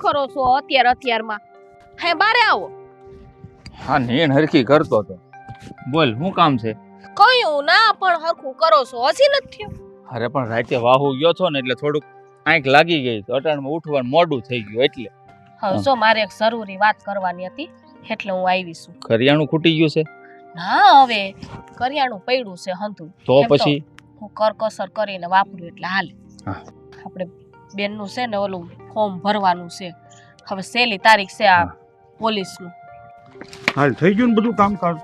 કરો છો અત્યારમાં? હે બારે આવો. હા નેણ હરખી કરતો તો. બોલ શું કામ છે? કયું ના પણ હરખું કરો છો હજી નથી થયું. અરે પણ રાતે વાહુ ગયો છો ને એટલે થોડુંક આંખ લાગી ગઈ તો અટાણમાં ઉઠવાનું મોડું થઈ ગયું એટલે. હવે જો મારે એક જરૂરી વાત કરવાની હતી એટલે હું આવી છું. કરિયાણું ખૂટી ગયું છે? ના હવે કરિયાણું પડ્યું છે હંધું. તો પછી હું કરકસર કરીને વાપરું એટલે હાલે. હા. આપણે બેનનું છે ને ઓલું ફોર્મ ભરવાનું છે. હવે છેલ્લી તારીખ છે આ પોલીસનું. હાલ થઈ ગયું ને બધું કામકાજ?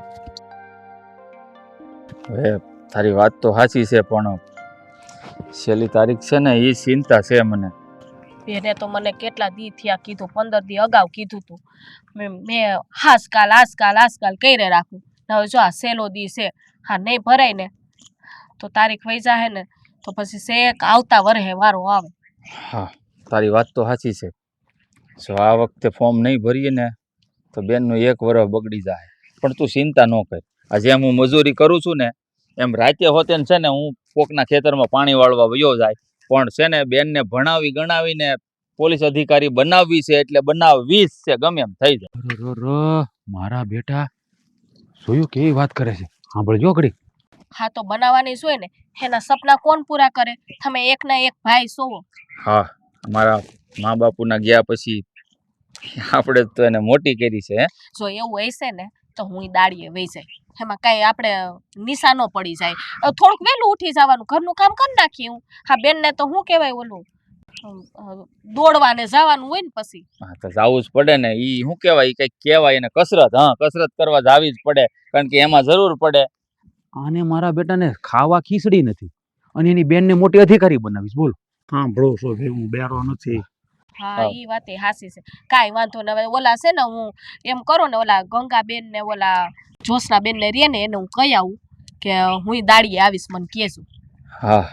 હવે તારી વાત તો સાચી છે પણ છેલ્લી તારીખ છે ને એ ચિંતા છે મને. બેને તો મને કેટલા દી થયા કીધું, 15 દી અગાઉ કીધું તું. મેં આજકાલ કઈ રાખું. હવે જો આ છેલ્લો દી છે, હા નહીં ભરાય ને તો તારીખ વહી જાહે ને તો પછી શેક આવતા વરહે વારો આવે. હા તારી વાત તો સાચી છે. જો આ વખતે ફોર્મ નહીં ભરીએ ને તો બેનનું 1 વર્ષ બગડી જાય. પણ તું ચિંતા ન કર. આ જેમ હું મજૂરી કરું છું ને એમ રાતે હોતે છે ને હું કોકના ખેતરમાં પાણી વાળવા વયો જાય. પણ છે ને બેનને ભણાવી ગણાવીને પોલીસ અધિકારી બનાવવી છે એટલે બનાવવી જ છે, ગમે એમ થઈ જાય. મારા બેટા જોયું કેવી વાત કરે છે, સાંભળજો ઘડી. હા તો બનાવવાની જ હોય ને, એના સપના કોણ પૂરા કરે? તમે એકના એક ભાઈ સોવો. હા મારા મા બાપુના ગયા પછી આપણે તો એને મોટી કરી છે. જો એવું હશે ને તો હું દાડીએ વહી જાય. એમાં કઈ આપણે નિશાનો પડી જાય. થોડુંક વહેલું ઉઠી જવાનું, ઘરનું કામ કરી નાખીએ. હું હા બેનને તો શું કહેવાય ઓલું દોડવાને જવાનું હોય ને પછી. હા તો જવું જ પડે ને. ઈ શું કહેવાય, ઈ કઈક કહેવાય એને કસરત. હા કસરત કરવા જાવી જ પડે કારણ કે એમાં જરૂર પડે. આને મારા બેટાને ખાવા ખીચડી નથી અને એની બેનને મોટી અધિકારી બનાવીશ. બોલો. સાંભળો છો હું બેરો નથી. હા ઈ વાત એ હાસી છે. કાંઈ વાંધો ને. હવે ઓલા છે ને હું એમ કરો ને ઓલા ગંગાબેન ને ઓલા જોશનાબેન ને રે ને એને હું કહી આવું કે હું દાડીએ આવીશ, મને કહેજો. હા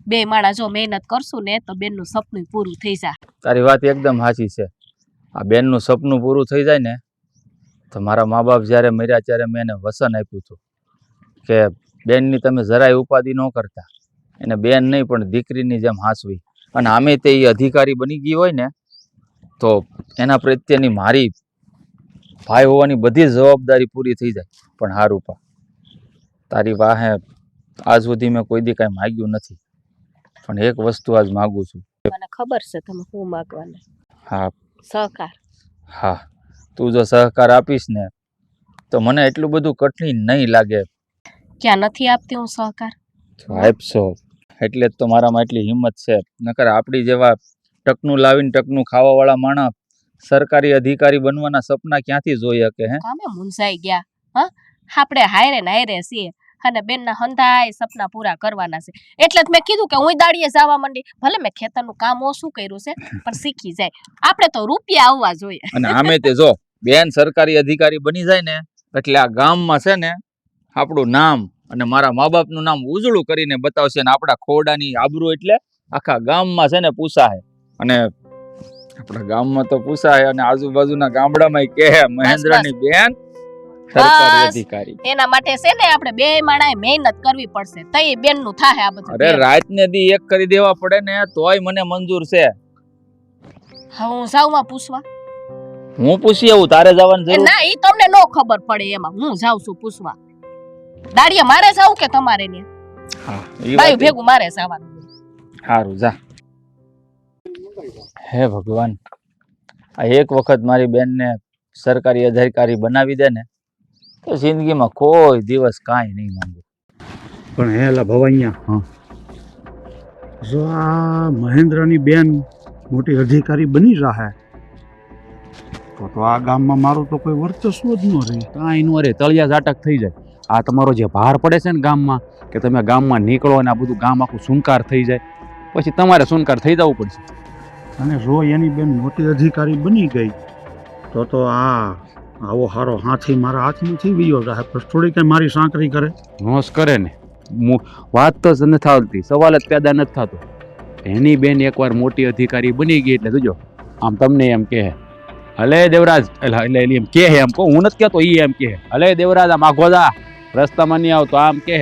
બે માણા જો મહેનત કરશું ને તો બેનનું સપનું પૂરું થઈ જાય. તારી વાત એકદમ સાચી છે. આ બેનનું સપનું પૂરું થઈ જાય ને તો મારા મા બાપ જ્યારે મર્યા ત્યારે મેં એને વસન આપ્યું હતું કે બેનની તમે જરાય ઉપાધિ ન કરતા. એને બેન નહીં પણ દીકરીની જેમ હાંસવી. અને આમે તે એ અધિકારી બની ગઈ હોય ને તો એના પ્રત્યેની મારી ભાઈ હોવાની બધી જવાબદારી પૂરી થઈ જાય. પણ હારું પા તારી વાહે આજ સુધી મેં કોઈ દી કાંઈ માગ્યું નથી, પણ એક વસ્તુ આજ માગું છું. મને ખબર છે તમે શું માગવાના. હા સહકાર. હા તું જો સહકાર આપીશ ને તો મને એટલું બધું કઠિન નહીં લાગે. ક્યાં નથી આપતી હું સહકાર? આપશો એટલે જ તો મારામાં એટલી હિંમત છે. નકર આપણી જેવા ટકનું લાવીને ટકનું ખાવાવાળા માણસ સરકારી અધિકારી બનવાના સપના ક્યાંથી જોઈ શકે? હે કામે મુંજાઈ ગયા. હા આપણે હાયરે ને હાયરે છીએ અને બેનના હંધાય સપના પૂરા કરવાના છે. એટલે જ મેં કીધું કે હું દાડીએ જવા માંડી. ભલે મેં ખેતરનું કામ ઓછું કર્યું છે પણ શીખી જાય. આપણે તો રૂપિયા આવવા જોઈએ. અને આમે તે જો બેન સરકારી અધિકારી બની જાય ને એટલે આ ગામમાં છે ને આપણું નામ અને મારા મા બાપનું નામ ઉજળું કરીને બતાવશે ને આપણા ખોડાની આબરૂ એટલે આખા ગામમાં છે ને પૂછાય. અને આપણા ગામમાં તો પૂછાય અને આજુબાજુના ગામડામાં કહે મહેન્દ્રની બેન સરકારી અધિકારી. એના માટે છે ને આપણે બે માણાએ મહેનત કરવી પડશે તઈ બેનનું થાય આ બધું. અરે રાત ને દી એક કરી દેવા પડે ને તોય મને મંજૂર છે. હવે હું જાઉં પૂછવા? હું પૂછી આવું, તારે જવાનું જરૂર ના. ઈ તમને નો ખબર પડે એમાં. હું જાઉં છું પૂછવા. દાડિયા મારે જાવું કે તમારે ને? હા ભાઈ ભેગું મારે જવાનું. સારું જા. હે ભગવાન, આ એક વખત મારી બેનને સરકારી અધિકારી બનાવી દે ને તો જિંદગીમાં કોઈ દિવસ કાંઈ નહીં માંગુ. પણ હેલા ભવાઈયા, જો આ મહેન્દ્રની બેન મોટી અધિકારી બની રહે તો આ ગામમાં મારું તો કોઈ વર્ચસ્વ જ ન રહે. કાંઈ ન રહે, તળિયા ઝાટક થઈ જાય. આ તમારો જે ભાર પડે છે ને ગામમાં કે તમે ગામમાં નીકળો અને આ બધું ગામ આખું સુનકાર થઈ જાય, પછી તમારે સુનકાર થઈ જવું પડશે. અને જો એની બેન મોટી અધિકારી બની ગઈ તો આવો હારો હાથી મારા હાથમાંથી વિયો જાય. પછી થોડી કઈ મારી સાંકરી કરે નોસ કરે ને વાત તો નથી આવતી, સવાલ જ પેદા નથી થતો. એની બેન એકવાર મોટી અધિકારી બની ગઈ એટલે જોજો આમ તમને એમ કહે, હલે દેવરાજ, એટલે એમ કહે, એમ કહું, હું નથી કહેતો, એ એમ કહે, હલે દેવરાજ આમ આઘો જા, રસ્તામાં નહીં આવતો, આમ કહે.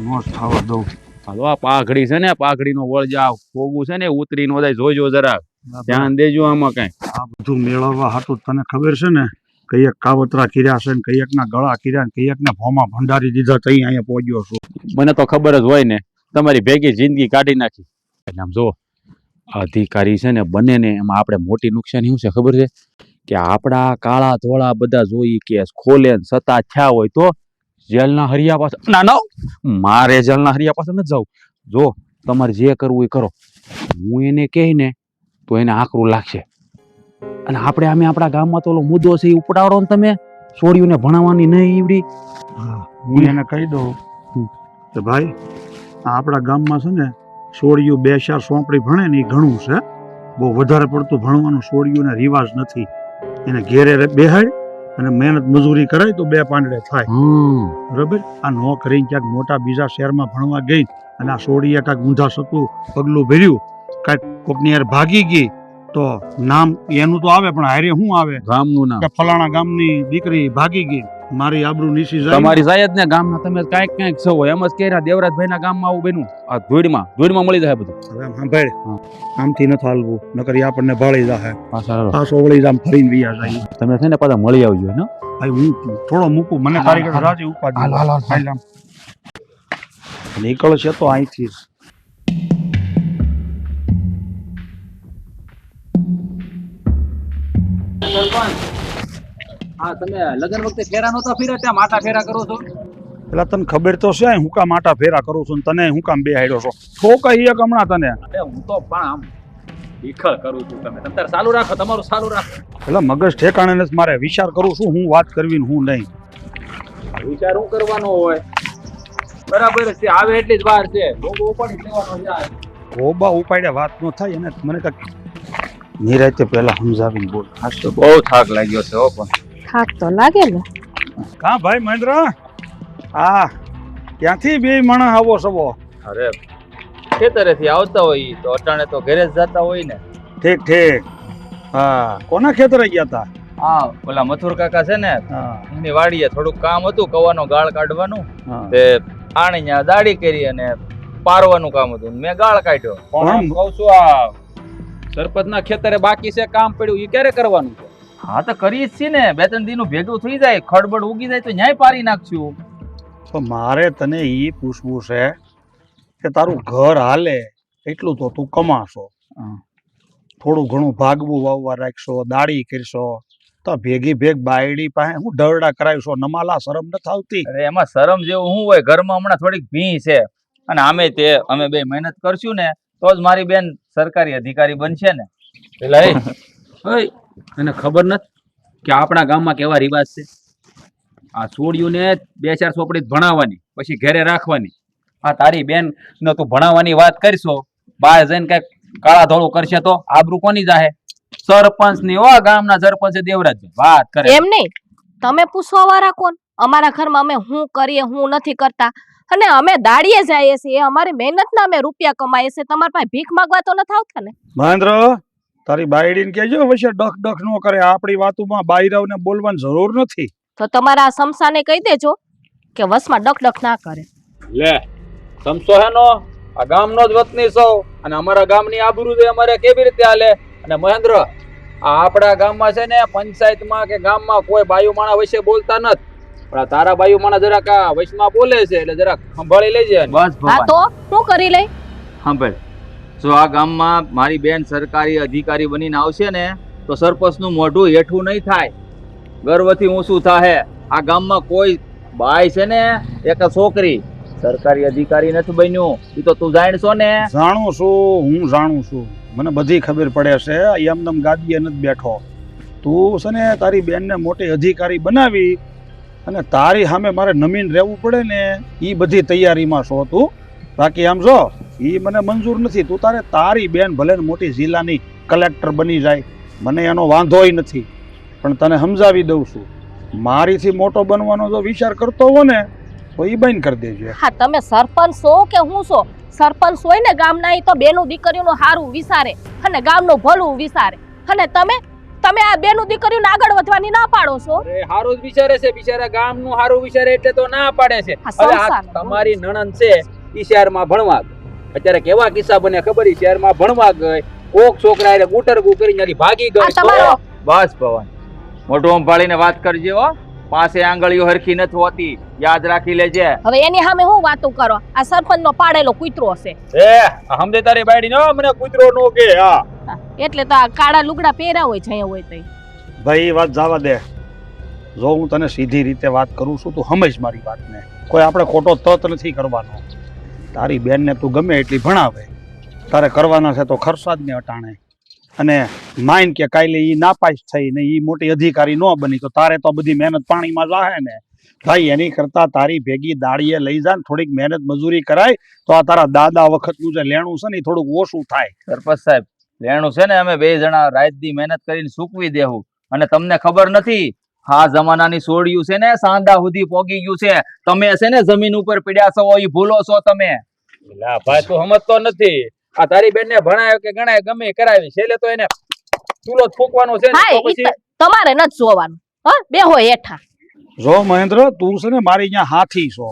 નોસ થવા દઉં. હાલો આ પાઘડી છે ને, પાઘડીનો વળજા ફોગું છે ને ઉતરી નો જાય, જોઈજો જરા. ધ્યાન દેજો આમાં કઈ. આ બધું મેળવવા હાટું તને ખબર છે ને કઈક કાવતરા કર્યા છે ને કઈકના ગળા કર્યા ને કઈકના ભોમાં ભંડારી દીધા તઈ અહીંયા પહોંચ્યો છું. મને તો ખબર જ હોય ને તમારી ભેગી જિંદગી કાઢી નાખી. એટલે આમ જો અધિકારી છે ને બંને ને એમાં આપણે મોટી નુકસાની શું છે ખબર છે કે આપણા કાળા ધોળા બધા જોઈ કેસ ખોલે ને સત્તા થયા હોય તો જેલના હરિયા પાસે ના મારે જેલના હરિયા પાસે નથી જવું. જો તમારે જે કરવું એ કરો. હું એને કહીને તો એને આકરું લાગશે. અને આપણે આમે આપણા ગામમાં તો ઓલો મુદ્દો છે એ ઉપડાવડો ને તમે છોડીઓને ભણાવવાની નહીં ઈવડી. હું એને કહી દઉં કે ભાઈ આ આપણા ગામમાં છે ને સોળિયું 2-4 સોંપડી ભણે ને એ ઘણું છે. બહુ વધારે પડતું ભણવાનું સોળિયુંને રિવાજ નથી. એને ઘેરે બેહાડ અને મહેનત મજૂરી કરાય તો 2 પાંદડે થાય. બરાબર. આ નો કરીને ક્યાંક મોટા બીજા શહેરમાં ભણવા ગઈ અને આ સોળીએ કાંઈક ઊંધા સતું પગલું ભર્યું કાંઈક કોકની યાર ભાગી ગઈ તો નામ એનું તો આવે પણ હારે શું આવે ગામનું નામ કે ફલાણા ગામની દીકરી ભાગી ગઈ મારી આબરૂ નીચી જાય. તમારી સાયદ ને ગામના તમે કાંઈક છો એમ જ કહ્યા દેવરાજભાઈ ના ગામમાં આવું બન્યું. આ ધૂળમાં મળી જાય બધું. હવે આમ સાંભળ આમથી નથી હાલવું નકર ઈ આપણને ભાળી જાહે. પાછા પાછો વળી આમ ફરીને વિયા જાય. તમે છે ને પાછા મળી આવજો ને. ભાઈ હું થોડો મૂકું મને તારી ઘરે રાજી ઉપાડી. હાલ આમ નીકળ છે તો અહીંથી જ. હા તમે લગન વખતે ફેરા નહોતા ફેરા ત્યાં માટા ફેરા કરો છો. પેલા તને ખબર તો છે હું કામ આટા ફેરા કરું છું ને તને હું કામ બેહાડ્યો છો ઠોકાઈ એક હમણાં તને. હું તો પણ આમ વિખળ કરું છું. તમે તમતાર ચાલુ રાખો તમારું ચાલુ રાખો. પેલા મગજ ઠેકાણે નથી મારે વિચાર કરું છું હું વાત કરવી ને હું નહીં. વિચાર શું કરવાનો હોય બરાબર છે આવે એટલી જ વાર છે. ગોગો ઉપાડી લેવાનો છે. ગોબા ઉપાડ્યા વાત ન થાય એને મને કાંઈક નિરાતે પહેલા સમજાવીને બોલ. આજ તો બહુ થાક લાગ્યો છે હો. પણ થાક તો લાગે ને. કાં ભાઈ મહેન્દ્ર આ ક્યાંથી બે માણસ આવો સવો? અરે ખેતરેથી આવતા હોય તો અટાણે તો ઘરે જ જતા હોય ને. ઠીક ઠીક. હા કોના ખેતરે ગયા તા? હા ઓલા મથુર કાકા છે ને હા એમની વાડીએ થોડુંક કામ હતું કવાનો ગાળ કાઢવાનું. હા. તે આણે ત્યાં દાઢી કરી અને પારવાનું કામ હતું મેં ગાળ કાઢ્યો. પણ આમ કહું છું આ સરપંચના ખેતરે બાકી છે કામ પડ્યું એ ક્યારે કરવાનું છે? હા તો કરીએ જ છીએ ને 2-3 દીનું ભેગું થઈ જાય ખડબડ ઉગી જાય તો ન્યાય પારી નાખશું. તો મારે તને ઈ પૂછવું છે કે તારું ઘર હાલે એટલું તો તું કમાશો. થોડું ઘણું ભાગવું વાવવા રાખશો દાડી કરશો તો ભેગી ભેગ બાયડી પાસે હું ડરડા કરાવશો નમાલા શરમ ન આવતી? અરે એમાં શરમ જેવું શું હોય ઘરમાં હમણાં થોડીક ભી છે અને અમે બે મહેનત કરશું ને તો જ મારી બેન સરકારી અધિકારી બનશે ને. પેલા એને ખબર નથી કે આપણા ગામમાં કેવા રિવાજ છે. આ છોડીઓને 2-4 ચોપડી ભણાવવાની પછી ઘરે રાખવાની. આ તારી બેન ને તું ભણાવવાની વાત કરશો બહાર જઈને કઈક કાળા ધોળું કરશે તો આબરૂ કોની જાહે? સરપંચ ની ઓ ગામના સરપંચ દેવરાજ વાત કરે. એમ નહીં તમે પૂછવા વાળા કોણ? અમારા ઘરમાં અમે શું કરીએ હું નથી કરતા અને અમે દાડીએ જઈએ છીએ અમારી મહેનતના અમે રૂપિયા કમાઈએ છીએ. તમારા પાસે ભીખ માંગવા તો નથી આવતા ને? મહેન્દ્ર તારી બાયડીને કહેજો વચ્ચે ડખ ડખ ન કરે. આપણી વાતોમાં બાયરાઓને બોલવાની જરૂર નથી. તો તમારા આ સમસાને કહી દેજો કે વસમાં ડક ના કરે. લે સમસો હેનો આ ગામનો જ વતની છો અને અમારા ગામની આબરૂ છે અમારે કેવી રીતે હાલે? અને મહેન્દ્ર આ આપણા ગામમાં છે ને પંચાયતમાં કે ગામમાં કોઈ બાયુ માણા વિશે બોલતા નથી. પણ આ તારા બાયુ માણા જરાક આ વચમાં બોલે છે એટલે જરાક સંભાળી લેજે. બસ હા ભગવાન તો શું કરી લઈ? સાંભળ જો આ ગામમાં મારી બેન સરકારી અધિકારી બનીને આવશે ને તો સરપંચનું મોઢું હેઠું નહીં થાય ગર્વથી ઊંચું થાહે. આ ગામમાં કોઈ બાઈ છે ને એક છોકરી સરકારી અધિકારી નથી બન્યું એ તો તું જાણશો ને. જાણું છું હું જાણું છું મને બધી ખબર પડે છે. એમનેમ ગાદીએ નથી બેઠો. તું છે ને તારી બેનને મોટી અધિકારી બનાવી અને તારી સામે મારે નમીન રહેવું પડે ને એ બધી તૈયારીમાં છો તું. બાકી આમ જો એ મને મંજૂર નથી. તું તારી બેન ભલે ને મોટી જિલ્લાની કલેક્ટર બની જાય મને એનો વાંધોય નથી પણ તને સમજાવી દઉં છું મારીથી મોટો બનવાનો જો વિચાર કરતો હો ને તો એ બંધ કરી દેજો. હા તમે સરપંચ છો કે હું છો? સરપંચ હોય ને ગામના ઈ તો બેનું દીકરીઓનું સારું વિચારે અને ગામનું ભલું વિચારે અને તમે આ બેનું દીકરીઓને આગળ વધવાની ના પાડો છો. અરે હારું જ વિચારે છે બિચારા ગામનું હારું વિચારે એટલે તો ના પાડે છે. હવે આ તમારી નણંદ છે ઈ શહેરમાં ભણવા ગઈ. અત્યારે કેવા કિસ્સા બને ખબર? ઈ શહેરમાં ભણવા ગઈ કોક છોકરા હારે ગુટરગુ કરીને ત્યાંથી ભાગી આ ગઈ તમારો બસ ભવન, મોઢું સંભાળીને વાત કરજે હો. પાસે આંગળીઓ હરખી નથી હોતી, યાદ રાખી લેજે. હવે એની સામે હું વાતો કરો? આ સરપંચનો પાડેલો કૂતરો હશે. હમદે તારી બાયડી નો મને કૂતરો નો કે હા હા, એટલે તો આ કાળા લુગડા પહેર્યા હોય છે હોય તો ભાઈ એ વાત જવા દે. જો હું તને સીધી રીતે વાત કરું છું તું સમજ મારી વાતને. કોઈ આપણે ખોટો તત નથી કરવાનો. તારી બેનને તું ગમે એટલી ભણાવે, તારે કરવાના છે તો ખર્ચા જ ને અટાણે. અને માઇન કે કાલે એ નાપાસ થઈ ને એ મોટી અધિકારી ન બની તો તારે તો બધી મહેનત પાણીમાં જાહે ને. ભાઈ એની કરતા તારી ભેગી દાડીએ લઈ જા ને થોડીક મહેનત મજૂરી કરાય તો આ તારા દાદા વખતનું જે લેણું છે ને એ થોડુંક ઓછું થાય. સરપંચ સાહેબ, લેણું છે ને અમે 2 જણા રાત દી મહેનત કરીને સૂકવી દેવું. અને તમને ખબર નથી, આ જમાનાની સોડિયું છે ને સાંદા સુધી પોગી ગયું છે. તમે છે ને જમીન ઉપર પડ્યા છો એ ભૂલો છો તમે. લા ભાઈ તું સમજતો નથી. આ તારી બેન ને ભણાયો કે ગણાય ગમે એ કરાવી છેલ્લે તો એને ચૂલો જ ફૂંકવાનો છે ને હા તો ઈ પછી તમારે નથી જોવાનું. હા, બેહો હેઠા. જો મહેન્દ્ર તું છે ને મારી અહીંયા હાથી છો.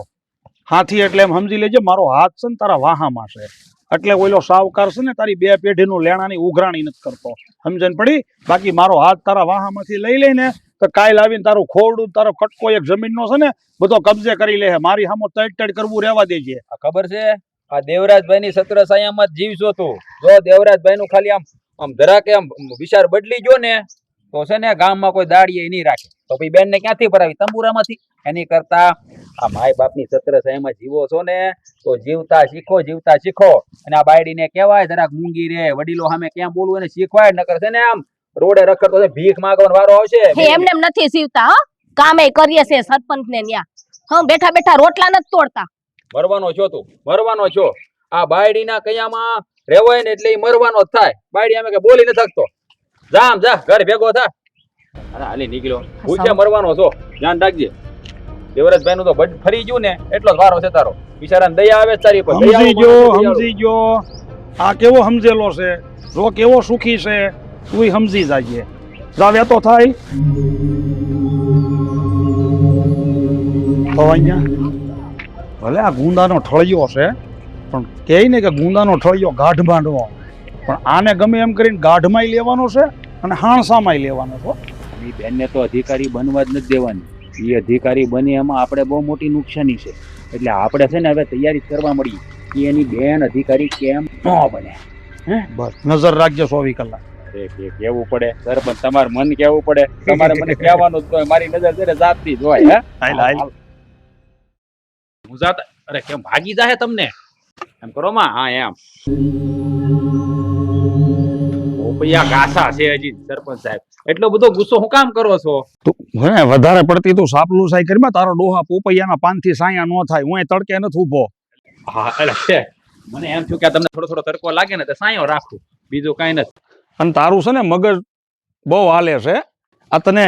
હાથી એટલે એમ સમજી લેજે મારો હાથ છે ને તારા વાહામાં છે. એટલે ઓલો સાવકાર છે ને તારી 2 પેઢીનું લેણાની ઉઘરાણી નથી કરતો. સમજણ પડી? બાકી મારો હાથ તારા વાહામાંથી લઈ લઈને તો કાલ આવીને તારું ખોરડું તારો કટકો એક જમીનનો છે ને બધો કબજે કરી લે. મારી સામો તડ કરવું રહેવા દેજે. આ ખબર છે આ દેવરાજભાઈ ની સત્ર સાયામાં જ જીવશો તું. જો દેવરાજભાઈ નું ખાલી આમ જરાકે આમ વિચાર બદલી ગયો ને તો છે ને ગામમાં કોઈ દાડીએ નહીં રાખે. તો ભાઈ બેન ને ક્યાંથી ભરાવી? તંબુરામાંથી. એની કરતા આ માય બાપની સત્ર સાયામાં જીવો છો ને તો જીવતા શીખો. અને આ બાયડી ને કહેવાય જરાક મૂંગી રે, વડીલો સામે ક્યાં બોલવું એને શીખવાય. નકર છે ને આમ રોડે રખડતો છે ભીખ માંગવાનો વારો આવશે. એમને નથી સીવતા. હા, કામે કરીએ છે સરપંચ ને ન્યા. હા, બેઠા બેઠા રોટલા નથી તોડતા. મરવાનો છો તું, મરવાનો છો. આ બાયડી ના કયામાં રેવાય ને એટલે ઈ મરવાનો જ થાય. બાયડી આમે કે બોલી ન થકતો. જા ઘર ભેગો થા. અરે હાલી નીકળ્યો. ભૂખ્યા મરવાનો છો, ધ્યાન રાખજે. દેવરાજભાઈ નું તો બડ ફરી ગયું ને એટલો જ વારો છે તારો. બિચારાને દયા આવે છે તારી પર. સમજી ગયો. આ કેવો સમજેલો છે, જો કેવો સુખી છે, તું સમજી જાજે. જાવે તો થાય. ભલે આ ગુંદાનો ઠળિયો છે પણ કહે ને કે ગુંદાનો ઠળિયો ગાઢમાં નો. પણ આને ગમે એમ કરીને ગાઢમાં લેવાનો છે અને હાણસામાં લેવાનો છે. એ બેનને તો અધિકારી બનવા જ નથી દેવાની. એ અધિકારી બની એમાં આપણે બહુ મોટી નુકસાની છે. એટલે આપણે છે ને હવે તૈયારી કરવા મળી કે એની બેન અધિકારી કેમ ન બને. બસ નજર રાખજે 24 કલાક. કેવું પડે સરપંચ, તમારે મન કેવું પડે. તમારે મને કહેવાનું જ મારી નજર છે ને જાતથી જ હોય. હું જાતા અરે કેમ ભાગી જાહે તમને એમ કરો માં. હા એમ ઓપૈયા ગાસા છે હજી સરપંચ સાહેબ. એટલો બધો ગુસ્સો હું કામ કરો છો? તું હે વધારે પડતી તું સાપલું સાઈ કરીમાં તારો ડોહા પોપૈયાના પાનથી સાયા ન થાય. હું તડકે નથી ઊભો. હા એટલે છે મને એમ થયું કે તમને થોડો તડકો લાગે ને તો સાયો રાખું, બીજું કાંઈ નથી. અને તારું છે ને મગજ બહુ હાલે છે. આ તને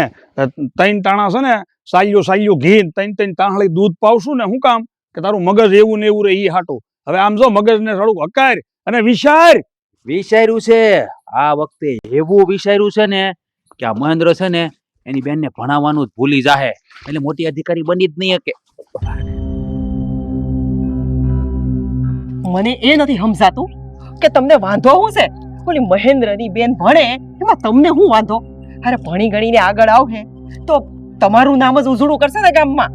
3 ટાણા છે ને સાલ્યું ઘી 3 તાંહળી દૂધ પાવશું ને શું કામ કે તારું મગજ એવું ને એવું રે ઈ હાટું. હવે આમ જો મગજને થોડુંક હકાર અને વિચાર્યું છે આ વખતે એવું વિચાર્યું છે ને કે આ મહેન્દ્ર છે ને એની બેનને ભણાવવાનું જ ભૂલી જાહે એટલે મોટી અધિકારી બની જ નહીં શકે. મને એ નથી સમજાતું કે તમને વાંધો શું છે? ઓલી મહેન્દ્રની બેન ભણે એમાં તમને શું વાંધો? અરે ભણી ગણીને આગળ આવશે તો તમારું નામ જ ઉજળું કરશે ને ગામમાં.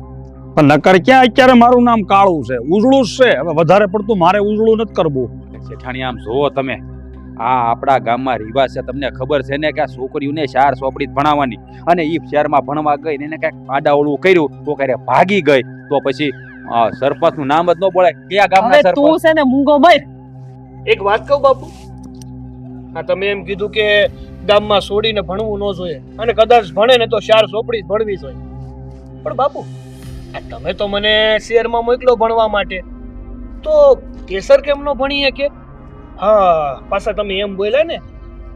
પણ નકર ક્યાં અત્યારે મારું નામ કાળું છે, ઉજળું જ છે. હવે વધારે પડતું મારે ઉજળું નથી કરવું. શેઠાણી આમ જોવો તમે, આ આપણા ગામમાં રિવાજ છે, તમને ખબર છે ને કે આ છોકરીઓને 4 ચોપડી જ ભણાવવાની. અને ઈ શહેરમાં ભણવા ગઈ ને એને કઈક આડાવડું કર્યું તો ક્યારે ભાગી ગઈ તો પછી સરપંચ નું નામ જ ન બોલે. કયા ગામના હવે તું સરપંચ? છે ને મૂંગો મર. એક વાત કહું બાપુ, આ તમે એમ કીધું કે ગામમાં છોડીને ભણવું ન જોઈએ અને કદાચ ભણે ને તો 4 ચોપડી જ ભણવી જોઈએ. પણ બાપુ આ તમે તો મને શહેરમાં મોકલો ભણવા માટે, તો કેસર કેમ ન ભણીએ કે? હા, પાછા તમે એમ બોલ્યા ને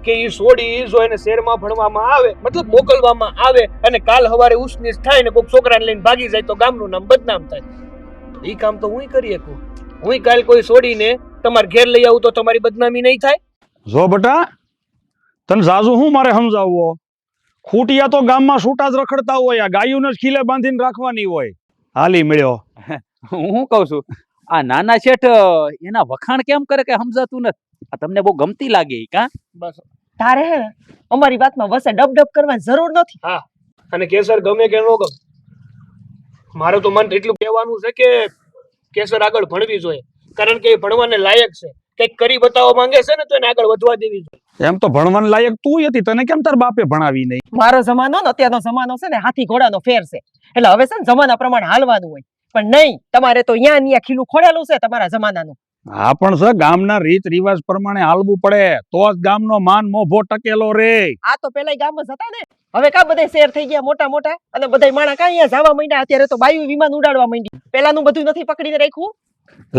કે એ છોડી જો એને શહેરમાં ભણવામાં આવે મતલબ મોકલવામાં આવે અને કાલ સવારે ઉસનીસ થાય ને કોઈક છોકરાને લઈને ભાગી જાય તો ગામનું નામ બદનામ થાય. એ કામ તો હું કરી શકું. હું કાલ કોઈ છોડીને તમારે ઘેર લઈ આવું તો તમારી બદનામી નહીં થાય? જો બટા તને જાજુ હું મારે સમજાવવો? ખૂટિયા તો ગામમાં છૂટા જ રખડતા હોય. આ ગાયોને જ ખીલે બાંધીને રાખવાની હોય. હાલી મળ્યો. હું કઉ છું આ નાના શેઠ એના વખાણ કેમ કરે કે સમજાતું નથી? આ તમને બહુ ગમતી લાગે ઈ, કાં? બસ. તારે હે ને અમારી વાતમાં વસે ડબ કરવાની જરૂર નથી. અને કેસર ગમે કે ન ગમે, મારે તો મન એટલું કહેવાનું છે કે કેસર આગળ ભણવી જોઈએ, કારણ કે એ ભણવાને લાયક છે. કંઈક કરી બતાવવા માંગે છે ને તો એને આગળ વધવા દેવી જોઈએ. એમ તો ભણવાને લાયક તું હતી, તને કેમ તાર બાપે ભણાવી નહીં? મારો જમાનો ને અત્યારનો જમાનો છે ને હાથી ઘોડાનો ફેર છે. એટલે હવે છે ને જમાના પ્રમાણે હાલવાનું હોય. પણ નહીં, તમારે તો ન્યા ખીલું ખોડેલું છે તમારા જમાનાનું. હા પણ સર ગામના રીત રિવાજ પ્રમાણે હાલવું પડે તો જ ગામનો માન મોભો ટકેલો રે. આ તો પેલા ગામ જ હતા ને, હવે કા બધા શેર થઈ ગયા મોટા મોટા, અને બધા માણા કા અહીંયા જવા માંડ્યા. અત્યારે તો બાયુ વિમાન ઉડાડવા માંડી. પેલાનું બધું નથી પકડીને રાખ્યું.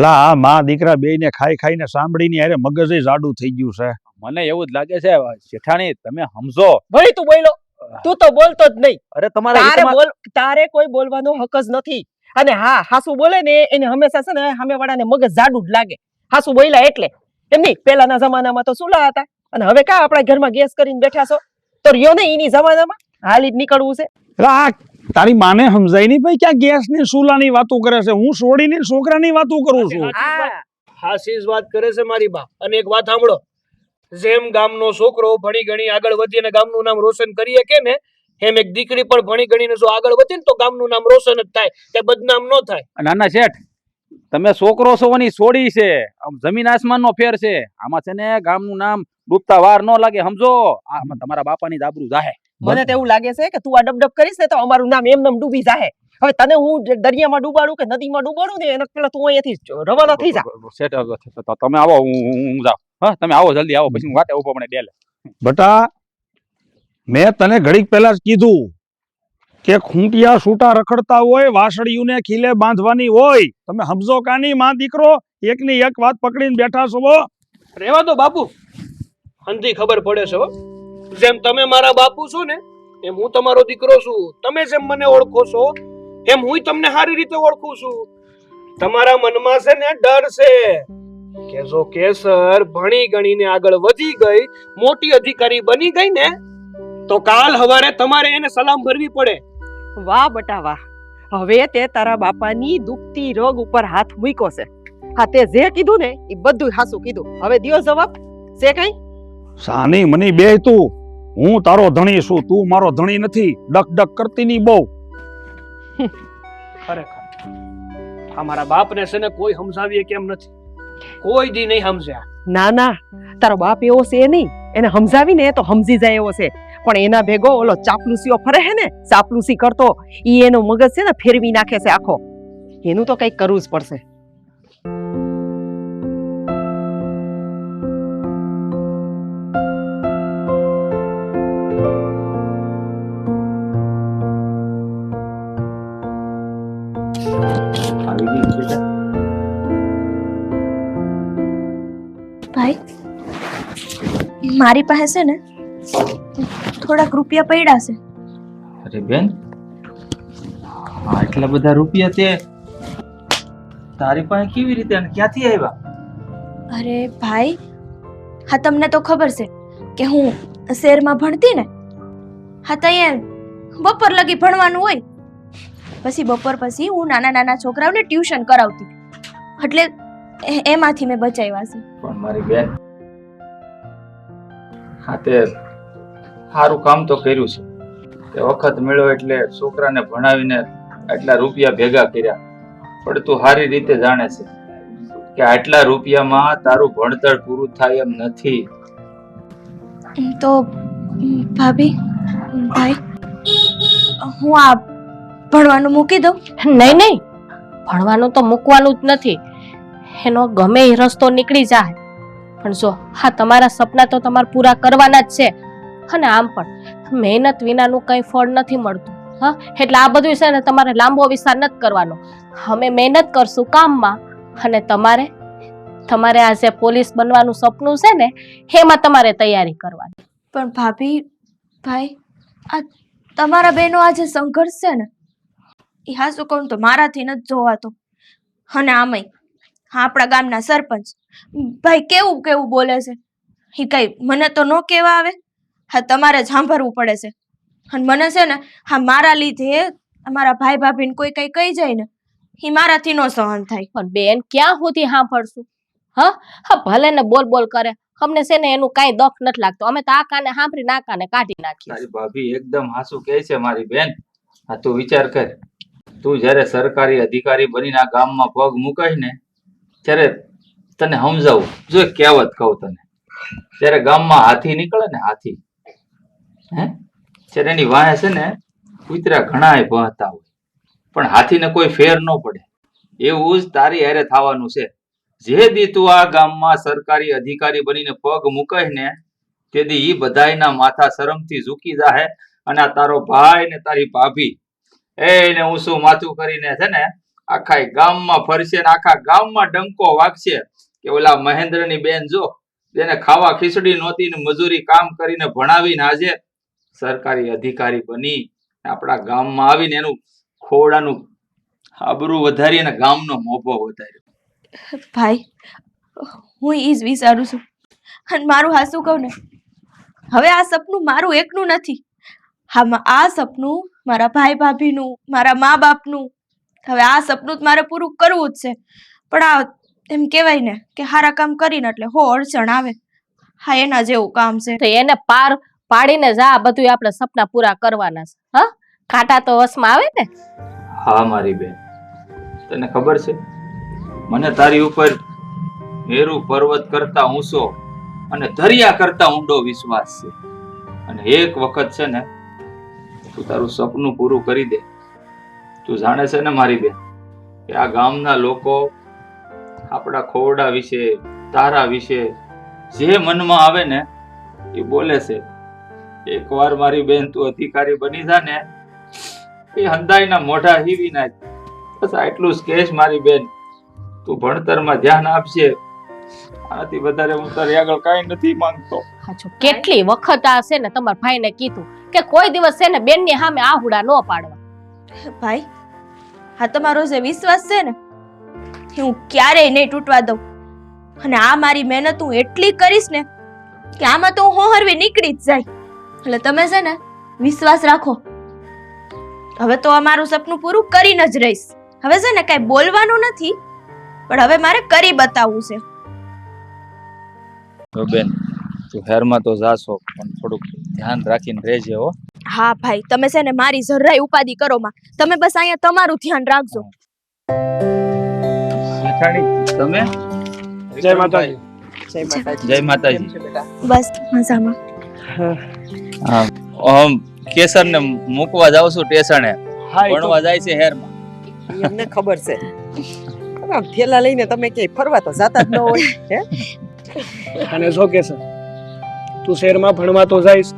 લા માં દીકરા બેયને ખાઈ ખાઈને સાંભળીને અરે મગજે જાડું થઈ ગયું છે. મને એવું જ લાગે છે શેઠાણી, તમે સમજો. વળી તું બોલ્યો, તું તો બોલતો જ નહીં. અરે તમારા તારે હિતમાં- તારે કોઈ બોલવાનો હક જ નથી. અને હા, હાસુ બોલે ને એને હંમેશા છે ને સામેવાળાને મગજ જાડું જ લાગે. હાસુ બોલ્યા એટલે એમ નહીં. પેલાના જમાનામાં તો સુલા હતા, અને હવે કા આપણા ઘરમાં ગેસ કરીને બેઠા છો? તો રહ્યો ને એની જમાનામાં હાલી જ નીકળવું છે. આ તારી માને સમજાય નહીં ભાઈ, ક્યાં ગેસ ની સુલાની વાતો કરે છે? હું છોડીને છોકરાની વાતો કરું છું. હાસી જ વાત કરે છે મારી બા. અને એક વાત સાંભળો, જેમ ગામનો છોકરો ભણી ગણી આગળ વધી અને ગામનું નામ રોશન કરીએ કે ને, એમ એક દીકરી પણ ભણી ગણીને જો આગળ વધે ને તો ગામનું નામ રોશન જ થાય, તે બદનામ ન થાય. નાના શેઠ, તમે છોકરો છો ની છોડી છે, આમ જમીન આસમાનનો ફેર છે. આમાં છે ને ગામનું નામ ડૂબતા વાર ન લાગે, સમજો. આમાં તમારા બાપાની જ આબરૂ જાહે. મને તો એવું લાગે છે કે તું આ ડબ કરીશ ને તો અમારું નામ એમનેમ ડૂબી જાહે. હવે તને હું દરિયામાં ડૂબાડું કે નદીમાં ડૂબાડું ને એના પેલા તું અહીંયાથી રવાના થઈ જા. શેઠ, તમે આવો, હું જાઉં. હા, તમે આવો, જલ્દી આવો, પછી હું વાટે ઉભો મને ડેલે. બટા, મેં તને ઘડીક પહેલા જ કીધું કે ખૂંટિયા છૂટા રખડતા હોય, વાસળીઓને ખીલે બાંધવાની હોય. તમે સમજો કાની માં દીકરો એકની એક વાત પકડીને બેઠા છો. રેવા દો બાપુ, અંધી ખબર પડે છે હો. જેમ તમે મારા બાપુ છો ને એમ હું તમારો દીકરો છું. તમે જેમ મને ઓળખો છો એમ હું તમને સારી રીતે ઓળખું છું. તમારા મનમાં છે ને ડર છે કે જો કેસર ભણી ગણીને આગળ વધી ગઈ, મોટી અધિકારી બની ગઈ ને, તો કાલ હવારે તમારે એને સલામ ભરવી પડે. વાહ બટા વાહ, હવે તે તારા બાપાની દુખતી રોગ ઉપર હાથ મૂક્યો છે. હા, તે જે કીધું ને એ બધું હાસું કીધું. હવે દિયો જવાબ છે કઈ? સાની મની બે તું, હું તારો ધણી છું, તું મારો ધણી નથી. ડક ડક કરતી ની બહુ. ખરેખર અમારા બાપને છે ને કોઈ સમજાવીએ કેમ નથી, કોઈ દી નહીં સમજ્યા. ના ના, તારો બાપ એવો છે નહીં, એને સમજાવીને તો સમજી જાય એવો છે. પણ એના ભેગો ઓલો ચાપલુસીઓ ફરે હે ને, ચાપલુસી કરતો, ઈ એનો મગજ છે ને ફેરવી નાખે છે આખો. એનું તો કઈક કરવું જ પડશે. ભાઈ, મારી પાસે છે ને થોડાક રૂપિયા પડ્યા છે. અરે બેન, આટલા બધા રૂપિયા તે તારી પાસે કેવી રીતે અને ક્યાંથી આવ્યા? અરે ભાઈ, હા તમને તો ખબર છે કે હું શહેરમાં ભણતી ને. હા, તો અહીંયા બપોર લગી ભણવાનું હોય, પછી બપોર પછી હું નાના નાના છોકરાઓને ટ્યુશન કરાવતી, એટલે એમાંથી મેં બચાવ્યા છે. પણ મારી બેન, હા તે સારું કામ તો કર્યું છે. તે વખત મળ્યો એટલે છોકરાને ભણાવીને આટલા રૂપિયા ભેગા કર્યા. પણ તું સારી રીતે જાણે છે કે આટલા રૂપિયામાં તારું ભણતર પૂરું થાય એમ નથી. તો ભાભી, ભાઈ, હું આ ભણવાનું મૂકી દઉં? નહીં નહીં, ભણવાનું તો મૂકવાનું જ નથી. એનો ગમે એ રસ્તો નીકળી જાય. પણ જો હા, તમારા સપના તો તમારે પૂરા કરવાના જ છે. અને આમ પણ મહેનત વિનાનું કંઈ ફળ નથી મળતું. હા, એટલે આ બધું છે ને તમારે લાંબો વિસ્તાર નથી કરવાનો. અમે મહેનત કરશું કામમાં, અને તમારે આ જે પોલીસ બનવાનું સપનું છે ને એમાં તમારે તૈયારી કરવાની. પણ ભાભી, ભાઈ, આ તમારા બેનો આ જે સંઘર્ષ છે ને એ હાસું કહું તો મારાથી નથી જોવાતો. અને આમય આપણા ગામના સરપંચ ભાઈ કેવું કેવું બોલે છે, એ કઈ મને તો ન કહેવા આવે. હા, તમારે જ સાંભળવું પડે છે. અને મને છે ને હા, મારા લીધે અમારા ભાઈ ભાભીને કોઈ કઈ કહી જાય ને એ મારાથી નો સહન થાય. પણ બેન, ક્યાં સુધી સાંભળશું? હા, ભલે ને બોલ બોલ કરે, અમને છે ને એનું કાંઈ દખ નથી લાગતું. અમે તો આ કાને સાંભળીને આ કાને કાઢી નાખીએ. તારી ભાભી એકદમ હાસુ કહે છે મારી બેન. આ તું વિચાર કર, તું જ્યારે સરકારી અધિકારી બનીને આ ગામમાં પગ મુકાય ને ત્યારે તને સમજાવું, જો એક કહેવત કહું તને. જ્યારે ગામમાં હાથી નીકળે ને હાથી, ત્યારે એની વાહે છે ને કૂતરા ઘણાય ભણતા હોય, પણ હાથીને કોઈ ફેર ન પડે. એવું જ તારી હારે થવાનું છે. જે દી તું આ ગામમાં સરકારી અધિકારી બનીને પગ મુકાય ને તે દી ઈ બધાયના માથા શરમથી ઝૂકી જાહે, અને આ તારો ભાઈ ને તારી ભાભી એને ઊંચું માથું કરીને છે ને આખા ગામમાં ફરશે ને આખા ગામમાં ડંકો વાગશે કે ઓલા મહેન્દ્રની બેન જો, જેને ખાવા ખીચડી નહોતી ને મજૂરી કામ કરીને ભણાવીને આજે સરકારી અધિકારી બની આપણા ગામમાં આવીને એનું ખોડાનું આબરૂ વધારી અને ગામનો મોભો વધાર્યો. ભાઈ હું ઈ જ વિચારું છું. અને મારું હાસું કહું ને, હવે આ સપનું મારું એકનું નથી. આ સપનું મારા ભાઈ ભાભીનું, મારા મા બાપનું. હવે આ સપનું જ મારે પૂરું કરવું જ છે. પણ આ એમ કહેવાય ને કે સારા કામ કરીને એટલે હો અડચણ આવે. હા, એના જેવું કામ છે. તો એને પાર પાડીને જા, બધું આપણે સપના પૂરા કરવાના છે. હા, કાંટા તો વસમાં આવે ને. હા મારી બેન, તને ખબર છે મને તારી ઉપર મેરુ પર્વત કરતા ઊંચો અને દરિયા કરતા ઊંડો વિશ્વાસ છે. અને એક વખત છે ને તું તારું સપનું પૂરું કરી દે. તું જાણે છે ને મારી બેન કે આ ગામના લોકો આપણા ખોરડા વિશે, તારા વિશે જે મનમાં આવે ને એ બોલે છે. એકવાર મારી બેન તું અધિકારી બની જા ને એ હંધાઈના મોઢા હીવી નાખ. બસ આટલું જ કહેશ મારી બેન. તું ભણતરમાં ધ્યાન આપશે, આનાથી વધારે હું તારી આગળ કાંઈ નથી માંગતો. હાચો, કેટલી વખત આ છે ને તમારા ભાઈને કીધું કે કોઈ દિવસ છે ને બેનની સામે આહુડા ન પાડવા. ભાઈ, હા, તમારો જે વિશ્વાસ છે ને એ હું ક્યારેય નહીં તૂટવા દઉં. અને આ મારી મહેનત હું એટલી કરીશ ને કે આમાં તો હું હોહરવી નીકળી જ જાય. એટલે તમે છે ને વિશ્વાસ રાખો. હવે તો અમારું સપનું પૂરું કરીને જ રહીશ. હવે છે ને કઈ બોલવાનું નથી, પણ હવે મારે કરી બતાવવું છે. બેન તું હેરમાં તો જાશો, પણ થોડુંક ધ્યાન રાખીને રહેજે હો. હા ભાઈ, તમે છે ને મારી જરાય ઉપાધિ કરો માં. તમે બસ અહીંયા તમારું ધ્યાન રાખજો. તમે જય માતાજી. જય માતાજી. બસ મજામાં. હા, કેસર ને મૂકવા જાવ છું ટેસણે. હા, એ તો ભણવા જાય છે હેરમાં. ઈ અમને ખબર છે. આમ થેલા લઈને તમે ક્યાંય ફરવા તો જાતા જ ન હોય. હે? અને જો કે છે તું શહેરમાં ભણવા તો જઈશ,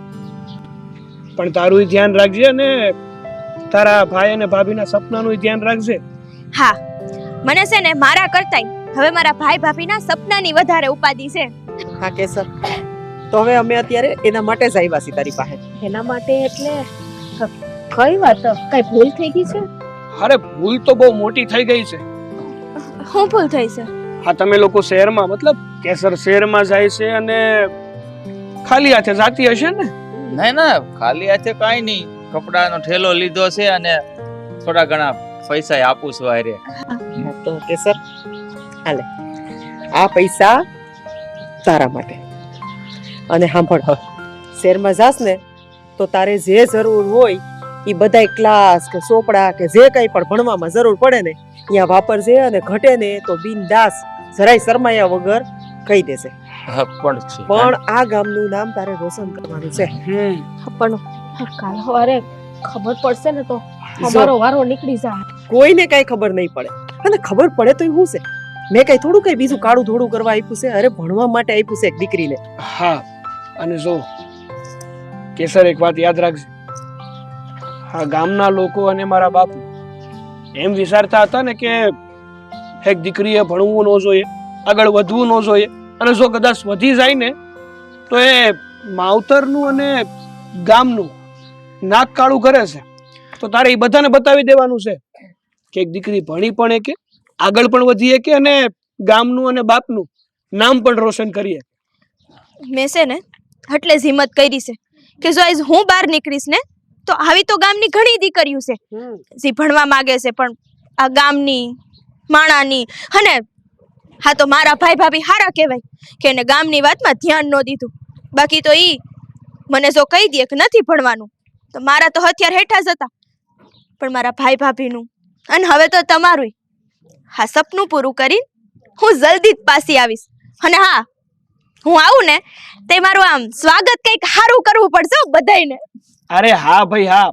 પણ તારું ધ્યાન રાખજે અને તારા ભાઈ અને ભાભીના સપનાનું ધ્યાન રાખજે. હા, મને છે ને મારા કરતાંય હવે મારા ભાઈ ભાભીના સપનાની વધારે ઉપાધિ છે. હા કેસર, તો હવે અમે અત્યારે એના માટે જ આવ્યા છીએ તારી પાસે. એના માટે એટલે કઈ વાત, કઈ ભૂલ થઈ ગઈ છે? અરે ભૂલ તો બહુ મોટી થઈ ગઈ છે. શું ભૂલ થઈ છે? હા, તમે લોકો શહેરમાં, મતલબ કેસર શહેરમાં જાય છે અને ખાલી હાથે જાતી હશે ને? ના, ખાલી હાથે કાંઈ નહીં. કપડાનો ઠેલો લીધો છે અને થોડા ઘણા પૈસા આપું છું હારે. તો કેસર, હાલે આ પૈસા તારા માટે. અને સાંભળ, હવે શહેરમાં જાસ ને તો તારે જે જરૂર હોય એ બધાય ક્લાસ કે ચોપડા કે જે કંઈ પણ ભણવામાં જરૂર પડે ને અહીંયા વાપરજે. અને ઘટે ને તો બિનદાસ જરાય શરમાયા વગર કહી દેશે. પણ આ ગામનું નામ તારે રોશન કરવાનું છે. પણ કાલ સવારે ખબર પડશે ને તો અમારો વારો નીકળી જાય. કોઈને કઈ ખબર નહીં પડે, અને ખબર પડે તો શું છે? મેં કઈ થોડું કઈ બીજું કાળું ધોળું કરવા આપ્યું છે? અરે ભણવા માટે આપ્યું છે એક દીકરીને. હા, અને જો કેસર એક વાત યાદ રાખજે. હા, ગામના લોકો અને મારા બાપુ એમ વિચારતા હતા ને કે એક દીકરીએ ભણવું ન જોઈએ, આગળ વધવું ન જોઈએ, અને જો કદાચ વધી જાય ને તો એ માવતરનું અને ગામનું નાક કાળું કરે છે. તો તારે એ બધાને બતાવી દેવાનું છે કે એક દીકરી ભણી પણ કે આગળ પણ વધીએ કે અને ગામનું અને બાપનું નામ પણ રોશન કરીએ. મેં છે ને એટલે જ હિંમત કરી છે કે જો આજ હું બહાર નીકળીશ ને તો આવી તો ગામની ઘણી દીકરીઓ છે જે ભણવા માંગે છે, પણ આ ગામની માણાની અને હા તો મારા ભાઈ ભાભી હારા કહેવાય કે એને ગામની વાતમાં ધ્યાન ન દીધું. બાકી તો ઈ મને જો કહી દે કે નથી ભણવાનું તો મારા તો હથિયાર હેઠા જ હતા. પણ મારા ભાઈ ભાભીનું અને હવે તો તમારું હા સપનું પૂરું કરીને હું જલ્દી જ પાછી આવીશ. અને હા હું આવું ને તે મારું આમ સ્વાગત કંઈક સારું કરવું પડશે હો બધાયને. અરે હા ભાઈ હા,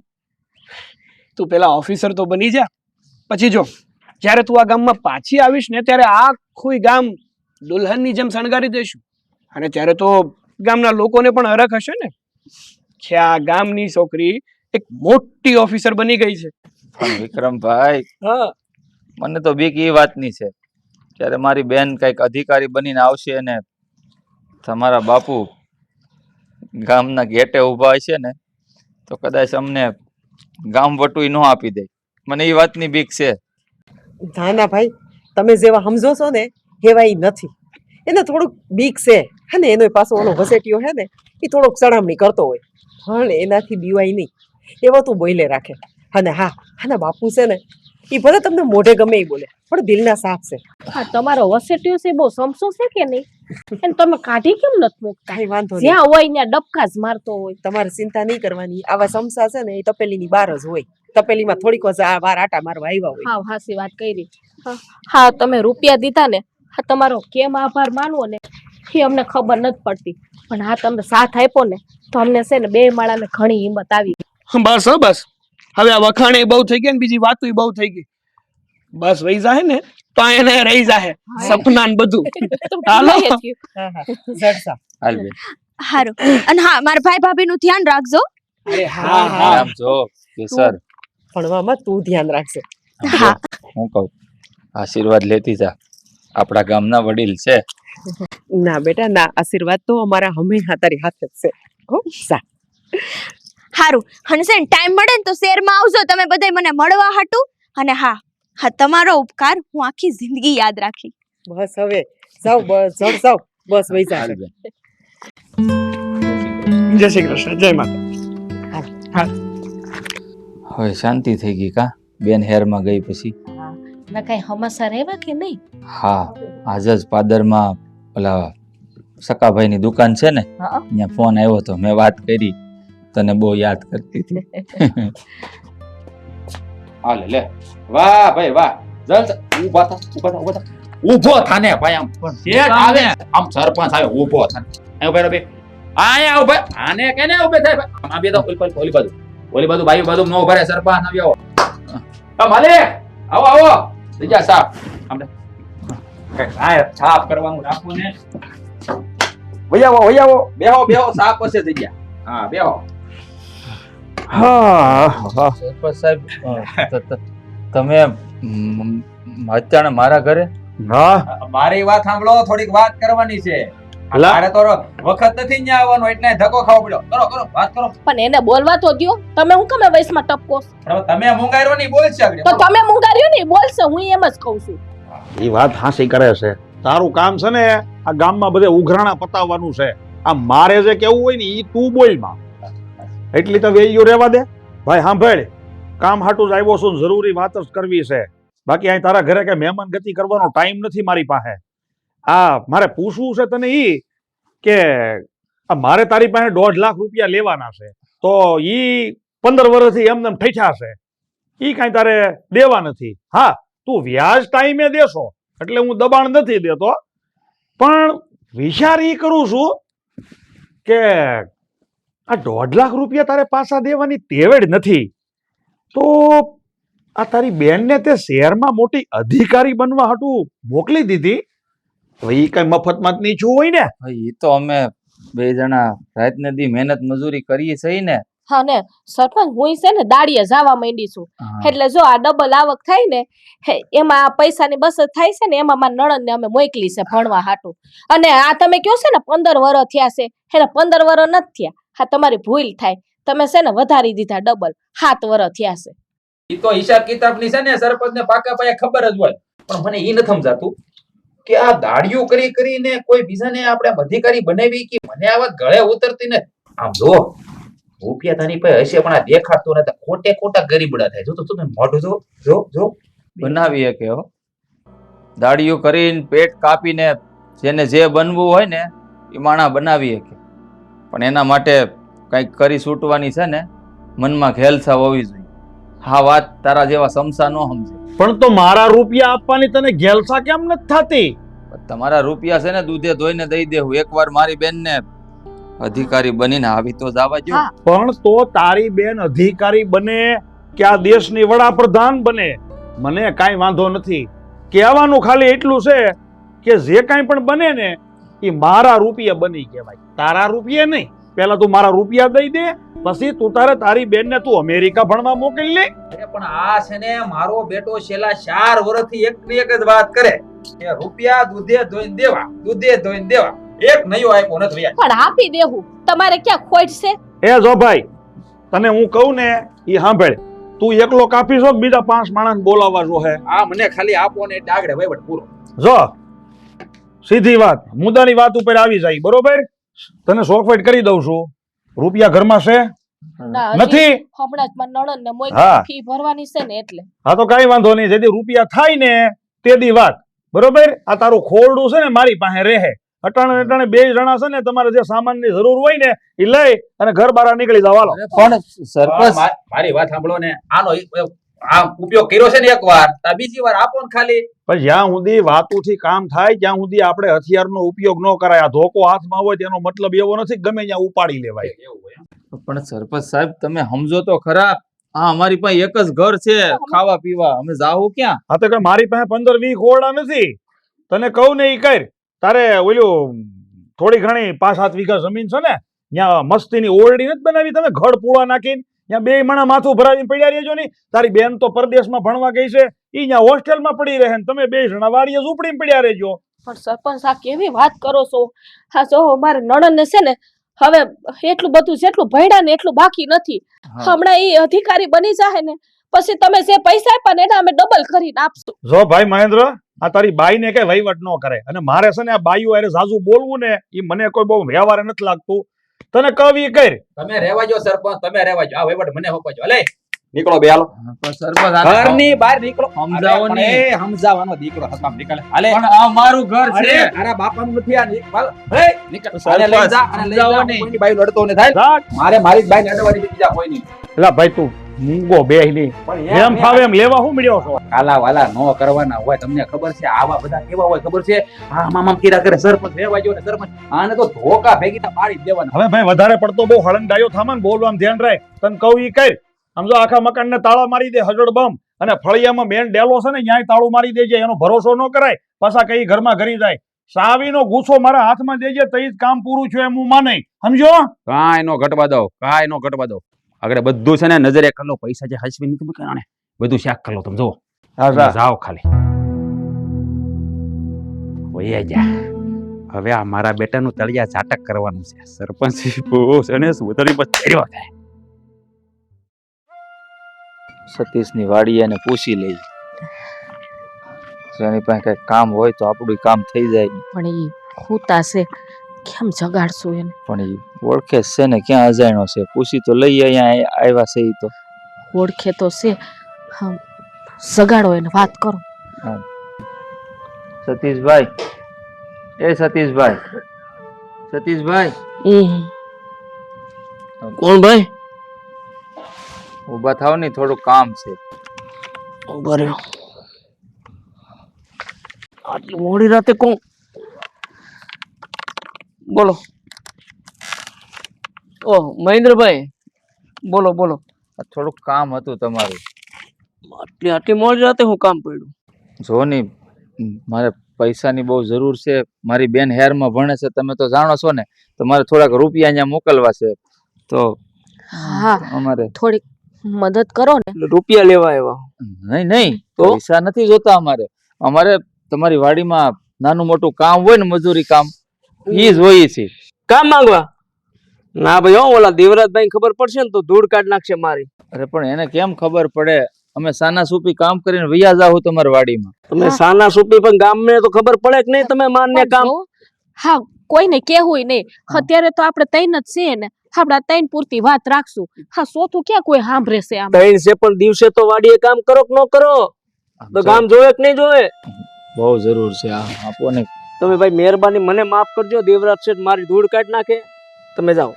તું પેલા ઓફિસર તો બની જા, પછી જો જ્યારે તું આ ગામમાં પાછી આવીશ ને ત્યારે આખું ગામ દુલ્હનની જેમ શણગારી દઈશું. અને ત્યારે તો ગામના લોકોને પણ હરખ હશે ને કે આ ગામની છોકરી એક મોટી ઓફિસર બની ગઈ છે. પણ વિક્રમભાઈ, હા મને તો બીક એ વાતની છે ત્યારે મારી બેન કઈક અધિકારી બનીને આવશે ને તમારા બાપુ ગામના ગેટે ઊભા હશે ને તો કદાચ અમને ગામ વટુઈ ન આપી દે. મને એ વાતની બીક છે. ના ના ભાઈ, તમે જેવા સમજો છો ને એવા ઈ નથી. એને થોડુંક બીક છે અને એનો પાછો ઓલો વસેટીયો હે ને એ થોડોક ચડામણી કરતો હોય, પણ એનાથી બીવાય નહીં. એવો તું બોલે રાખે. અને હા, આના બાપુ છે ને એ ભલે તમને મોઢે ગમે એ બોલે પણ દિલના સાફ છે. હા તમારો વસેટિયો છે બહુ સમસો છે કે નહીં? એને તમે કાઢી કેમ નથી મૂકતા? કાંઈ વાંધો નહીં, જ્યાં હોય ત્યાં ડબકા જ મારતો હોય. તમારે ચિંતા નહીં કરવાની. આવા સમસા છે ને એ તપેલીની બહાર જ હોય. તપેલીમાં થોડીક વાર આટા મારવા આવ્યા હોય. હા હાસી વાત કરી. હા તમે રૂપિયા દીધા ને, હા તમારો કેમ આભાર માનવો ને એ અમને ખબર નથી પડતી. પણ હા તમે સાથ આપ્યો ને તો અમને છે ને બે માળાને ઘણી હિંમત આવી. બસ હો બસ, હવે આ વખાણે બહુ થઈ ગયા ને બીજી વાતો બહુ થઈ ગઈ. બસ વહી જાહે ને તો એને રહી જાહે સપના ને બધું. હાલો. હા હા, જડસા. હાલ બેન. હારું. અને હા મારા ભાઈ ભાભીનું ધ્યાન રાખજો. અરે હા હા આમ જો કેસર, ભણવામાં તું ધ્યાન રાખશે. હા હું કહું આશીર્વાદ લેતી જા, આપણા ગામના વડીલ છે. ના બેટા ના, આશીર્વાદ તો અમારા હંમેશા તારી હાથે જ છે. હો સા. હારું. અને છે ને ટાઈમ મળે ને તો શહેરમાં આવજો તમે બધાય મને મળવા હાટું. અને હા હા તમારો ઉપકાર હું આખી જિંદગી યાદ રાખી. બસ હવે જાવ, બસ જડ જાવ, બસ વહી જા. હાલ બેન. જય શ્રી કૃષ્ણ, જય માતા. હવે શાંતિ થઈ ગઈ કા બેન હેરમાં ગઈ પછી? ના કઈ હમાસા રહેવા કે નહીં? હા, આજ જ પાદરમાં ઓલા સકાભાઈની દુકાન છે ને હા ત્યાં ફોન આવ્યો હતો, મેં વાત કરી, તને બહુ યાદ કરતી હતી. હાલે લે, વાહ ભાઈ વાહ, જલ ઊભા થા, ઊભા થા. ઊભો થાને ભાઈ, આમ શેઠ આવે, આમ સરપંચ આવે, ઊભો થાને. એ ઉભા રહો બે, આયા ઉભા, આને કેને ઉભે થાય ભાઈ? આ બે તો ઓલી બાજુ બાઈ બાજુ નો ઉભા રહે, સરપંચ આવી આવો. આ માલિક આવો આવો, બીજા સાફ આમને આ સાફ કરવાનું રાખો ને. વૈયાવો બેહો, સાફ હશે થઈ ગયા. હા બેહો. સરપંચ સાહેબ, તમે અત્યારે મારા ઘરે? હા મારી વાત સાંભળો, થોડીક વાત કરવાની છે. અલા. મારે તો વખત નથી ન્યા આવવાનો એટલે ધક્કો ખાવો પડ્યો. કરો વાત કરો. પણ એને બોલવા તો દ્યો. તમે હું કમે વયસમાં ટપકો છો? હવે તમે મુંગાયરો ની બોલશે આગળ. તો તમે મુંગાર્યો ને બોલશે, હું એમ જ કહું છું. એ વાત હાંસી કરે છે. તારું કામ છે ને આ ગામમાં બધે ઉઘરાણા પતાવવાનું છે. આ મારે જે કેવું હોય ને ઈ તું બોલ માં, એટલી તો વેલ્યુ રહેવા દે. ભાઈ સાંભળ, કામ હાટું જ આવ્યો છું, જરૂરી વાત જ કરવી છે. બાકી અહીં તારા ઘરે કે મહેમાન ગતિ કરવાનો ટાઈમ નથી મારી પાસે. આ મારે પૂછવું છે તને ઈ કે આ મારે તારી પાસે 1.5 લાખ રૂપિયા લેવાના છે, તો ઈ 15 વર્ષથી એમને ઠેઠ્યા છે, ઈ કાંઈ તારે દેવા નથી. હા, તું વ્યાજ ટાઈમે દેશો એટલે હું દબાણ નથી દેતો, પણ વિચાર ઈ કરું છું કે આ 1.5 લાખ રૂપિયા તારે પાછા દેવાની તેવડ નથી, તો આ તારી બેનને તે શહેરમાં મોટી અધિકારી બનવા હાટું મોકલી દીધી. હવે ઈ કઈ મફતમાં જ નીચું હોય ને. એ તો અમે બે જણા રાત ને દી મહેનત મજૂરી કરીએ છીએ ને. હા ને સરપંચ, હું છે ને દાડીએ જવા માંડી છું. એટલે જો આ ડબલ આવક થાય ને એમાં આ પૈસાની બચત થાય છે ને, એમાં મારા નણંદને અમે મોકલી છે ભણવા હાટું. અને આ તમે કહો છો ને 15 વર્ષ થયા છે, એને 15 વર્ષ નથી થયા. હા તમારી ભૂલ થાય, તમે છે ને વધારી દીધા ડબલ, 7 વર્ષ થયા છે. ઈ તો હિસાબ કિતાબની છે ને સરપંચ ને પાકા પાયા ખબર જ હોય, પણ મને ઈ નથી સમજાતું કે આ દાડિયું કરી કરીને કોઈ બીજાને આપણે અધિકારી બનાવી કે મને આ વાત ગળે ઉતરતી ને. આમ જો રૂપિયા તારી પાસે હશે પણ આ દેખાડતો નથી, ખોટા ગરીબડા થાય. જો તો તમે મોઢું જો બનાવીએ કે હો દાડીઓ કરીને પેટ કાપીને જેને જે બનવું હોય ને એ માણા બનાવી શકે, પણ એના માટે કંઈક કરી છૂટવાની છે ને મનમાં ખેલસા હોવી જોઈએ. હા વાત તારા જેવા સમસા ન સમજે. પણ તો મારા રૂપિયા આપવાની તને ઘેલસા કેમ નથી થતી? તમારા રૂપિયા છે ને દૂધે ધોઈને દઈ દેવું. એકવાર મારી બેનને અધિકારી બનીને આવી તો જવા જો. હા. પણ તો તારી બેન અધિકારી બને કે આ દેશની વડાપ્રધાન બને, મને કાંઈ વાંધો નથી. કહેવાનું ખાલી એટલું છે કે જે કાંઈ પણ બને ને એ મારા રૂપિયા બની કહેવાય, તારા રૂપિયા નહીં. પહેલા તું મારા રૂપિયા દઈ દે, પછી તું તારી બેનને તું અમેરિકા ભણવા મોકલી લે. અરે પણ આ છે ને મારો બેટો છેલ્લા 4 વર્ષથી એકની એક જ વાત કરે કે રૂપિયા દૂધે ધોઈને દેવા, દૂધે ધોઈને દેવા. એક નયો આપ્યો નથી યાર. પણ આપી દેવું, તમારે ક્યાં ખોટ છે? એ જો ભાઈ, તને હું કહું ને એ સાંભળ. તું એકલો કાપી છો કે બીજા 5 માણસ બોલાવવા જો હે? આ મને ખાલી આપો ને એટલે આગળ વહીવટ પૂરો. જો સીધી વાત, મુદ્દાની વાત ઉપર આવી જાય, બરોબર? તને સોફેટ કરી દઉં છું. રૂપિયા ઘરમાં છે? ના, હજી નથી? હમણાં જ મારા નણંદને મોઈ હા. ફી ભરવાની છે ને એટલે. હા તો કઈ વાંધો નહીં, જેથી રૂપિયા થાય ને તેદી વાત, બરોબર? આ તારું ખોરડું છે ને મારી પાસે રહે. અટાણે 2 જણા છે ને, તમારે જે સામાનની જરૂર હોય ને એ લઈ અને ઘર બહાર નીકળી જાવ. હાલો. પણ સરપંચ મારી વાત સાંભળો ને, આનો આ ઉપયોગ કર્યો છે ને એકવાર, તો બીજી વાર આપો ને ખાલી. પણ જ્યાં સુધી વાતુથી કામ થાય ત્યાં સુધી આપણે હથિયારનો ઉપયોગ ન કરાય. આ ધોકો હાથમાં હોય તેનો મતલબ એવો નથી કે ગમે ત્યાં ઉપાડી લેવાય. એવું હોય. પણ સરપંચ સાહેબ તમે સમજો તો ખરા. હા અમારી પાસે એક જ ઘર છે, ખાવા પીવા અમે જાવું ક્યાં? હા તો કે મારી પાસે 15-20 ખોરડા નથી. તને કહું ને એ કર. તારે ઓલું થોડી ઘણી 5-7 વીઘા જમીન છે ને, ત્યાં મસ્તીની ઓરડી નથી બનાવી તમે, ઘડ પૂળા નાખીને ત્યાં 2 માણા માથું ભરાવીને પડ્યા રહેજો નહીં. તારી બેન તો પરદેશમાં ભણવા ગઈ છે, ઈ ત્યાં હોસ્ટેલમાં પડી રહે ને તમે 2 જણા વાડીએ ઝૂંપડીમાં પડ્યા રહેજો. પણ સરપંચ આ કેવી વાત કરો છો? હા જો મારે નણંદને છે ને હવે એટલું બધું જેટલું ભણ્યા ને એટલું બાકી નથી. હમણાં એ અધિકારી બની જાય ને પછી તમે જે પૈસા આપ્યા ને એના અમે ડબલ કરીને આપશું. જો ભાઈ મહેન્દ્ર, આ તારી બાઈને કઈ વહીવટ ન કરે, અને મારે છે ને આ બાઈઓ હારે ઝાઝુ બોલવું ને એ મને કોઈ બહુ વ્યવહારે નથી લાગતું. તને કવી કર. તમે રહેવા જો સરપંચ, તમે રહેવા જો. આ વહીવટ મને હોપજો. અલે નીકળો બે હાલો. પણ સરપંચ આ ઘરની બહાર નીકળો. સમજાવો અરે ને. પણ એ સમજાવવાનો દીકરો હકામ નીકળે. હાલે. પણ આ મારું ઘર છે. અરે બાપાનું નથી આ નીકળ. હે નીકળ. આને લઈ જા, આને લઈ સમજાવો જા. ને. કોઈની બાઈ લડતો ને થાય. રાખ. મારે મારી જ બાઈને અડવાની બીજા કોઈ નહીં. એલા ભાઈ તું મૂંગો બેહની, એમ ફાવે એમ લેવા હું મળ્યો છો? કાલા વાલા નો કરવાના હોય. તમને ખબર છે આવા બધા કેવા હોય ખબર છે? આ મામા કીરા કરે સરપંચ રહેવા જો ને સરપંચ. આને તો ધોકા ભેગી પાડી જ દેવાના. હવે ભાઈ વધારે પડતો બહુ હળંગાયો થામન, બોલવામાં ધ્યાન રાખ. તને કહું ઈ કર. સમજો આખા મકાનને તાળા મારી દે હજડ બમ, અને ફળિયામાં મેન ડેલો છે ને ત્યાંય તાળું મારી દેજે. એનો ભરોસો ન કરાય, પાછા કઈ ઘરમાં ઘરી જાય. સાવીનો ગુસ્સો મારા હાથમાં દેજે તઈ જ કામ પૂરું છે એમ હું માને. સમજો? કાંઈ નો ઘટવા દો, કાંઈ નો ઘટવા દો. આગળ બધું છે ને નજરે કલો, પૈસા જે હસવી નથી મૂકવાના, બધું શાક કલો. તમે જો જાઓ ખાલી વયા જા. હવે આ મારા બેટાનું તળિયા ઝાટક કરવાનું છે. સરપંચ બહુ છે ને સુતરી પર ચડ્યો થાય. સતીશની વાડી એને પૂછી લઈ, જો એની પાસે કઈ કામ હોય તો આપણું કામ થઈ જાય. પણ એ ખૂતા છે, કેમ જગાડશું એને? પણ એ ઓળખે જ છે ને, ક્યાં અજાણ્યો છે? પૂછી તો લઈ અહીંયા આવ્યા છે. એ તો ઓળખે તો છે. હા જગાડો એને, વાત કરો. સતીશભાઈ, એ સતીશભાઈ, સતીશભાઈ. કોણ ભાઈ? ઉભા થાવ ને, થોડું કામ છે. ઉભા રહ્યો. આટલી મોડી રાતે કોણ? બોલો. ઓહ મહેન્દ્રભાઈ, બોલો બોલો. આ થોડુંક કામ હતું તમારું. આટલી મોડી રાતે હું કામ પડ્યું? જો ને મારે પૈસાની બહુ જરૂર છે. મારી બેન હેરમાં ભણે છે, તમે તો જાણો છો ને. તો મારે થોડાક રૂપિયા અહીંયા મોકલવા છે. તો હા અમારે થોડીક મદદ કરો ને. રૂપિયા લેવા આવ્યા? નહીં નહીં, તો? પૈસા નથી જોતા. અમારે તમારી વાડીમાં નાનું મોટું કામ હોય ને, મજૂરી કામ, ઈ જ હોય છે. કામ માંગવા? ના ભાઈ હો, ઓલા દેવરાજભાઈ ખબર પડશે ને તો ધૂળ કાઢ નાખશે મારી. અરે પણ એને કેમ ખબર પડે? અમે સાના સૂપી કામ કરીને વૈયા જાવ તમારી વાડીમાં. તમે સાના સુપી પણ ગામને તો ખબર પડે કે નહીં? તમે માન્ય કામ. હા કોઈને કેવું નહીં. અત્યારે તો આપણે તૈન જ છીએ ને, આપડા તૈન પૂરતી વાત રાખશું. હા સોથું ક્યાં કોઈ સાંભળે છે? આમ તૈન છે પણ દિવસે તો વાડીએ કામ કરો કે ન કરો? તો ગામ જોવે કે નહીં જોવે? બહુ જરૂર છે આ આપો ને. તમે ભાઈ મહેરબાની મને માફ કરજો. દેવરાજ શેઠ મારી ધૂળ કાઢી નાખે. તમે જાઓ,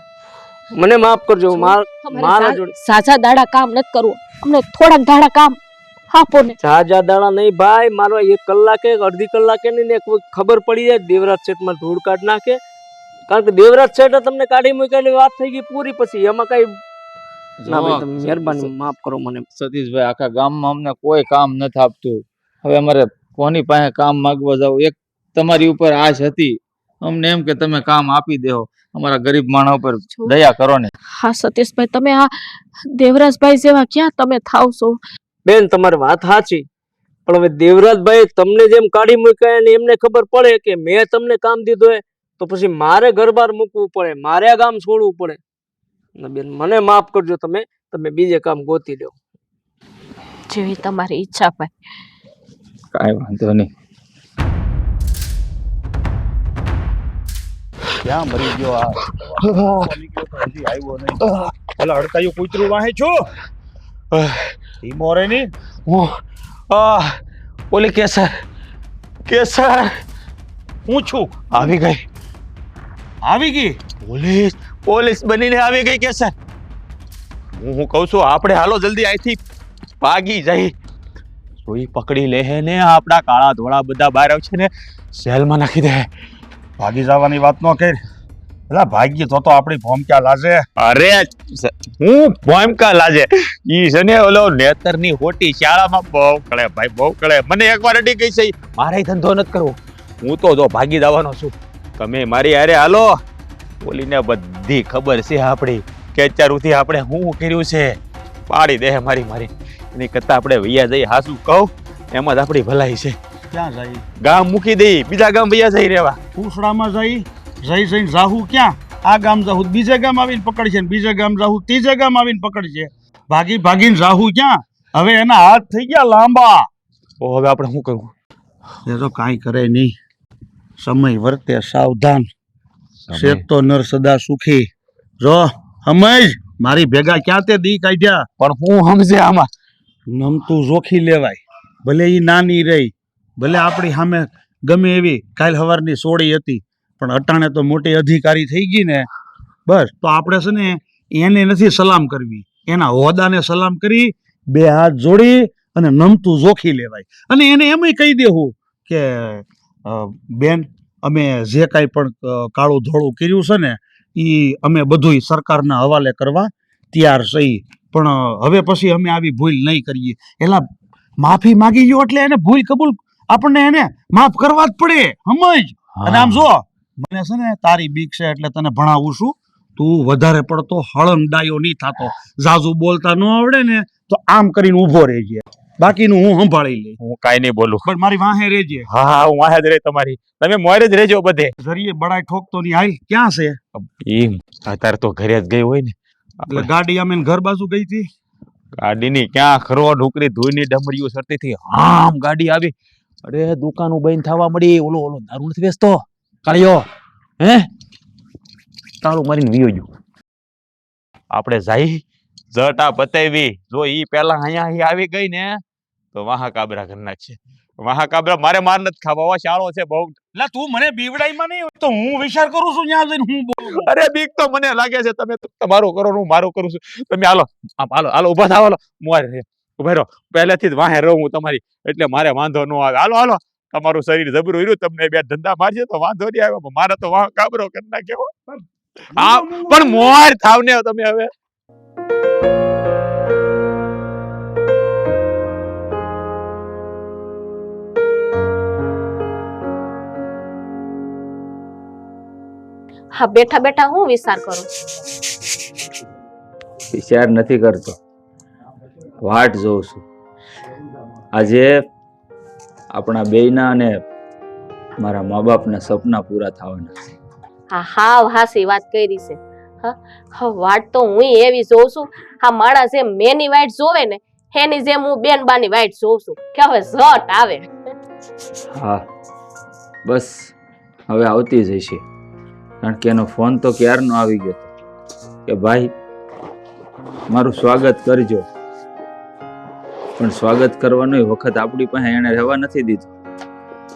મને માફ કરજો. મારા જોડે સાચા દાડા કામ નથી કરવું, અમને થોડાક દાડા કામ આપો ને. જાજા દાડા નહીં ભાઈ, મારો 1 કલાકે અડધી કલાકે નહીં ને ખબર પડી જાય દેવરાજ શેઠ માં ધૂળ કાઢી નાખે. કારણ કે દેવરાજ શેઠે તમને કાઢી મૂકેલી વાત થઈ ગઈ પૂરી. પછી એમાં કઈ ના ભાઈ, તમે મહેરબાની માફ કરો મને. સતીશભાઈ, આખા ગામમાં અમને કોઈ કામ નથી આપતું. હવે અમારે કોની પાસે કામ માંગવા જાવ? એક તમારી ઉપર આશ હતી, અમને એમ કે તમે કામ આપી દેહો. અમારા ગરીબ માણસ ઉપર દયા કરો ને. હા સતીશભાઈ, તમે આ દેવરાજભાઈ જેવા ક્યાં તમે થાવ છો? બેન તમારી વાત સાચી, પણ હવે દેવરાજભાઈ તમને જેમ કાઢી મૂક્યા અને એમને ખબર પડે કે મેં તમને કામ દીધું હોય તો પછી મારે ઘર-બાર મૂકવું પડે, મારે આ ગામ છોડવું પડે. બેન મને માફ કરજો. તમે બીજે કામ ગોતી લો. જેવી તમારી ઈચ્છા ભાઈ. કાંઈ વાંધો નહીં. ક્યાં મરી ગયો આ? નીકળ્યો તો હજી આવ્યો નહીં. પેલા હડકાયું કૂતરું વાહે છો ઈ મોરે ની. ઓલી કેસર હું છું. આવી ગઈ. આવી ગઈ પોલીસ બનીને આવી ગઈ કેસર. હું કહું છું આપણે હાલો જલ્દી અહીંથી ભાગી જઈ. સોઈ પકડી લે હે ને આપણા કાળા ધોળા બધા બહાર આવશે ને સેલમાં નાખી દે. ભાગી જવાની વાત ન કર. પેલા ભાગી તો આપણી ભોમક્યા લાજે. અરે હું ભોમકા લાજે. ઈ છે ને ઓલો નેતરની હોટી શાળામાં બહુ કળે ભાઈ, બહુ કળે. મને એકવાર અડી ગઈ છે. મારે ધંધો નથી કરવો. હું તો જો ભાગી જવાનો છું. તમે મારી હારે હાલો. બોલીને બધી ખબર છે આપણી કે ચારુથી આપણે શું કર્યું છે. પાડી દે મારી એની કરતા આપણે વૈયા જઈ. હાસું કહું એમાં જ આપણી ભલાઈ છે. ક્યાં જાય? ગામ મૂકી દઈ, બીજા ગામ વૈયા જઈ રહેવા. પૂછડામાં જઈ જાહુ ક્યાં? આ ગામ જાહુ બીજે ગામ આવીને પકડશે ને બીજે ગામ જાહુ ત્રીજે ગામ આવીને પકડશે. ભાગીને જાહુ ક્યાં? હવે એના હાથ થઈ ગયા લાંબા. તો હવે આપણે શું કરવું? એ તો કાંઈ કરે નહીં. સમય વર્તે સાવધાન. શેત તો નર સદા સુખી. જો સમજ, મારી ભેગા ક્યાં તે દી કાઢ્યા. પણ હું સમજે આમાં? નમતું જોખી લેવાય. ભલે ઈ નાની રહી, ભલે આપણી સામે ગમે એવી કાલ સવારની સોળી હતી, પણ અટાણે તો મોટી અધિકારી થઈ ગઈ ને. બસ તો આપણે છે ને એને નથી સલામ કરવી, એના હોદ્દાને સલામ કરી 2 હાથ જોડી અને નમતું જોખી લેવાય. અને એને એમ કહી દેવું કે બેન, અમે જે કાંઈ પણ કાળું ધોળું કર્યું છે ને એ અમે બધું સરકારના હવાલે કરવા તૈયાર છીએ, પણ હવે પછી અમે આવી ભૂલ નહીં કરીએ. એલા માફી માગી ગયો એટલે એને ભૂલ કબૂલ આપણને એને માફ કરવા જ પડે. સમજ? અને આમ જો, મને છે ને તારી બીક છે એટલે તને ભણાવું છું. તું વધારે પડતો હળંગ ડાયો નહીં થતો. ઝાઝુ બોલતા ન આવડે ને તો આમ કરીને ઊભો રહેજે. બાકીનું હું સંભાળી લઈ. હું કાંઈ નહીં બોલું, પણ મારી વાહે રહેજે. હા હું વાહે જ રહી તમારી. તમે મોરે જ રહેજો બધે. જરીએ બડાઈ ઠોકતો ની હાલ ક્યાં છે? એમ અત્યારે તો ઘરે જ ગઈ હોય ને. એટલે ગાડી આમે ઘર બાજુ ગઈ હતી. ગાડીની ક્યાં ખરો ઢોકરી ધોઈની ડમરીઓ સરતી હતી. આમ ગાડી આવી. અરે દુકાનો બંધ થવા મળી. ઓલો દારૂ નથી વેચતો કાળિયો, હે તાળું મારીને વિયો ગયો. આપણે જઈ જટા બતાવી. જો ઈ પેલા અહીંયા આવી ગઈ ને તો મહાકાબરા કરી નાખશે. મહાકાબરા મારે માર નથી ખાવા. શાળો છે બહુ. એટલે તું મને બીવડાઈમાં નહીં તો હું વિચાર કરું છું ત્યાં જઈને હું બોલું. અરે બીક તો મને લાગે છે. તમે તમારું કરો હું મારું કરું છું. તમે હાલો હાલો ઉભા થાવ. હાલો મોરે ઉભા રહો. પહેલેથી જ વાહે રહું હું તમારી, એટલે મારે વાંધો ન આવે. હાલો તમારું શરીર જબરું રહ્યું. તમને 2 ધંધા મારશે તો વાંધો નહીં આવે. મારે તો વાહ કાબરો કરી નાખ્યો. હા પણ મોર થાવ ને તમે હવે. હા બેઠા બેઠા હું વિચાર કરું? વિચાર નથી કરતો, વાટ જોઉં છું. આજે આપણા બેયના અને મારા મા બાપના સપના પૂરા થવાના છે. હા હાવ હાસી વાત કરી છે. હા વાટ તો હું એવી જોઉં છું. હા માણસ જેમ મેની વાટ જોવે ને એની જેમ હું બેનબાની વાટ જોઉં છું કે હવે ઝટ આવે. હા બસ હવે આવતી જ હશે, કારણ કે એનો ફોન તો ક્યારનો આવી ગયો કે ભાઈ મારું સ્વાગત કરજો. પણ સ્વાગત કરવાનો વખત આપણી પાસે એને રહેવા નથી દીધો.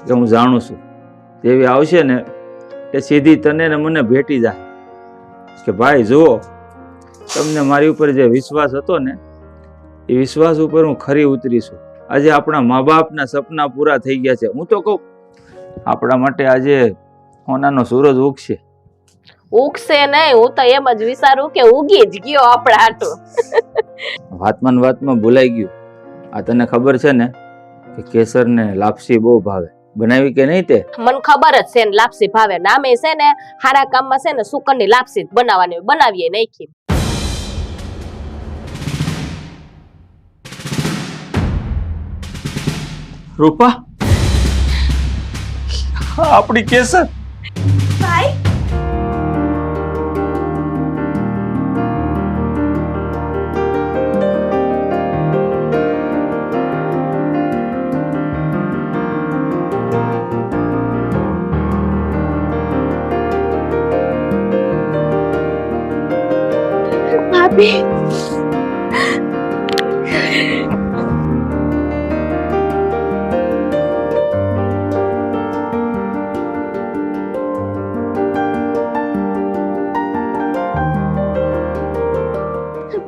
કે હું જાણું છું જેવી આવશે ને એ સીધી તને ને મને ભેટી જાય કે ભાઈ જુઓ, તમને મારી ઉપર જે વિશ્વાસ હતો ને એ વિશ્વાસ ઉપર હું ખરી ઉતરીશું. આજે આપણા મા બાપના સપના પૂરા થઈ ગયા છે. હું તો કહું આપણા માટે આજે સોનાનો સૂરજ ઉગશે. ઉગશે નહીં, હું તો એમ જ વિચારું કે ઉગી જ ગયો આપણા હાટુ. વાતમાં ને વાતમાં ભૂલાઈ ગયું. આ તને ખબર છે ને કે કેસર ને લાપસી બહુ ભાવે, બનાવી કે નહીં તે? મને ખબર જ છે ને લાપસી ભાવે, નામે છે ને હારા કામમાં છે ને સુકનની લાપસી જ બનાવવાની, બનાવીએ નાખી. રૂપા, આપણી કેસર. ભાઈ ભાભી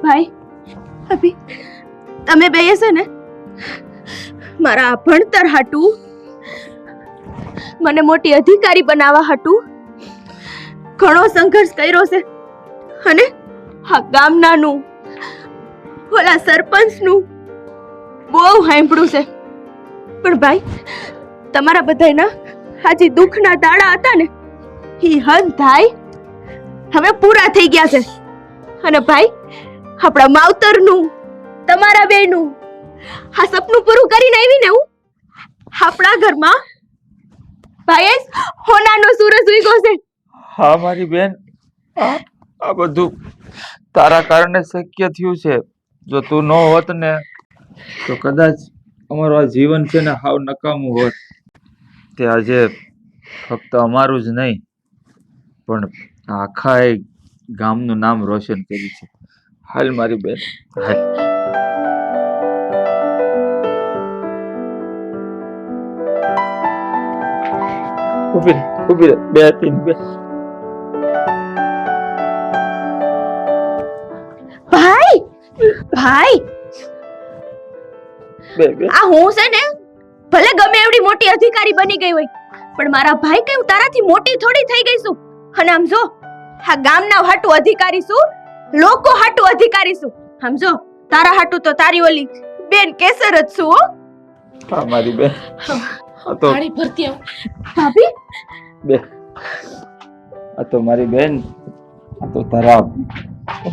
ભાઈ ભાભી તમે બે છે ને મારા ભણતર હાટુ મને મોટી અધિકારી બનાવવા હાટુ ઘણો સંઘર્ષ કર્યો છે અને આ ગામનાનું ઓલા સરપંચનું બહુ સાંભળ્યું છે. પણ ભાઈ તમારા બધાયના આજે દુઃખના દાડા હતા ને એ હદ થાય હવે પૂરા થઈ ગયા છે. અને ભાઈ આપણા માવતરનું તમારા બેનું આ સપનું પૂરું કરીને આવી ને હું આપણા ઘરમાં ભાઈ હોનાનો સૂરજ ઉગ્યો છે. હા મારી બેન, આ બધું તારા કારણે શક્ય થયું છે. જો તું ન હોત ને તો કદાચ અમારું આ જીવન છે ને હાવ નકામું હોત. તે આજે ફક્ત અમારું જ નહીં પણ આખા એ ગામનું નામ રોશન કર્યું છે. હાલ મારી બેન, હાલ. ઊભી રહે, ઊભી રહે. બે ત્રણ બે. ભાઈ ભાઈ બે બે. આ હું છે ને ભલે ગમે એવડી મોટી અધિકારી બની ગઈ હોય પણ મારા ભાઈ કઈ હું તારાથી મોટી થોડી થઈ ગઈ છું. અને આમ જો આ ગામના હાટુ અધિકારી છું, લોકો હાટુ અધિકારી છું. સમજો તારા હાટુ તો તારી ઓલી બેન કેસર જ છું. હો હા મારી બેન, આ તો પાણી ભરતી આવ. ભાભી બે. આ તો મારી બેન, આ તો તારા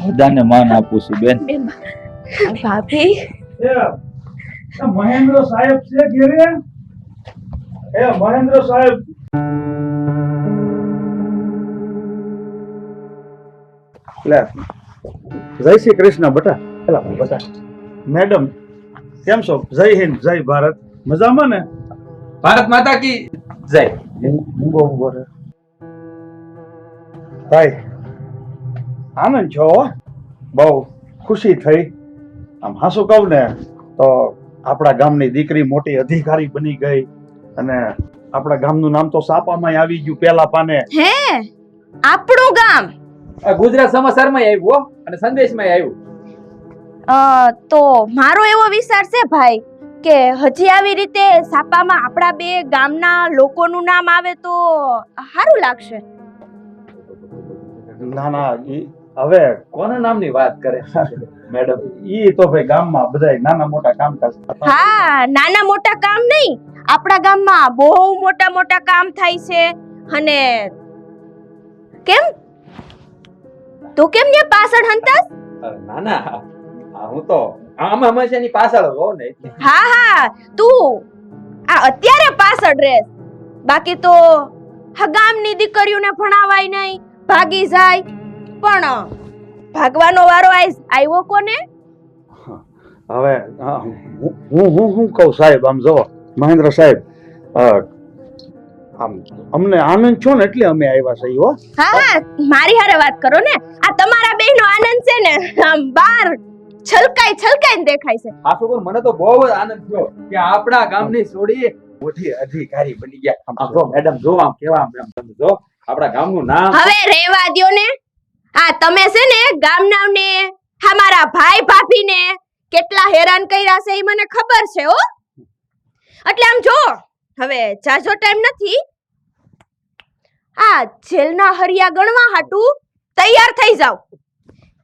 હોદ્દાને માન આપું છું બેન. ભાભી મહેન્દ્ર સાહેબ છે ઘેરે? એ મહેન્દ્ર સાહેબ, લે જય શ્રી કૃષ્ણ બેટા. એલા બેટા, મેડમ કેમ છો? જય હિન્દ, જય ભારત. મજામાં ને? ભારત માતા કી જય. ભાઈ આનંદ છો હો? બહુ ખુશી થઈ. આમ હાસું કહું ને તો આપણા ગામની દીકરી મોટી અધિકારી બની ગઈ અને આપણા ગામનું નામ તો સાપામાં આવી ગયું પેલા પાને. હે આપણું ગામ આ ગુજરાત સમાચારમાં આવ્યું હો અને સંદેશમાં આવ્યું. તો મારો એવો વિચાર છે ભાઈ કે હજી આવી રીતે સાપામાં આપણા બે ગામના લોકોનું નામ આવે તો સારું લાગશે. ના ના, ઈ હવે કોના નામની વાત કરે મેડમ? ઈ તો ભાઈ ગામમાં બધાય નાના મોટા કામકાજ. હા, નાના મોટા કામ નહીં, આપણા ગામમાં બહુ મોટા મોટા કામ થાય છે. અને કેમ તું કેમ ને પાછળ હંતાસ? ના ના, હું તો આમ હંમેશાની પાછળ હોઉં ને. હા હા, તું આ અત્યારે પાછળ રહેસ, બાકી તો આ ગામની દીકરીઓને ભણાવાય નહીં, ભાગી જાય. પણ ભાગવાનો વારો આવ્યો કોને? હવે હું કહું સાહેબ, આમ જો મહેન્દ્ર સાહેબ, આમ અમને આનંદ છો ને એટલે અમે આવ્યા છીએ હો. હા હા, મારી હારે વાત કરો ને. આ તમારા બેયનો આનંદ છે ને આમ બાર છલકાઈને દેખાય છે. આ છોકરો મને તો બહુ જ આનંદ થયો કે આપણા ગામની છોડી મોટી અધિકારી બની ગયા. આમ જો મેડમ જો આમ કેવા આમ તમે જો આપણા ગામનું નામ હવે રેવા દ્યો ને. આ તમે છે ને ગામનાઓને અમારા ભાઈ ભાભીને કેટલા હેરાન કર્યા છે એ મને ખબર છે હો. એટલે આમ જો હવે જાજો ટાઈમ નથી. આ જેલના હરિયા ગણવા હાટું તૈયાર થઈ જાવ.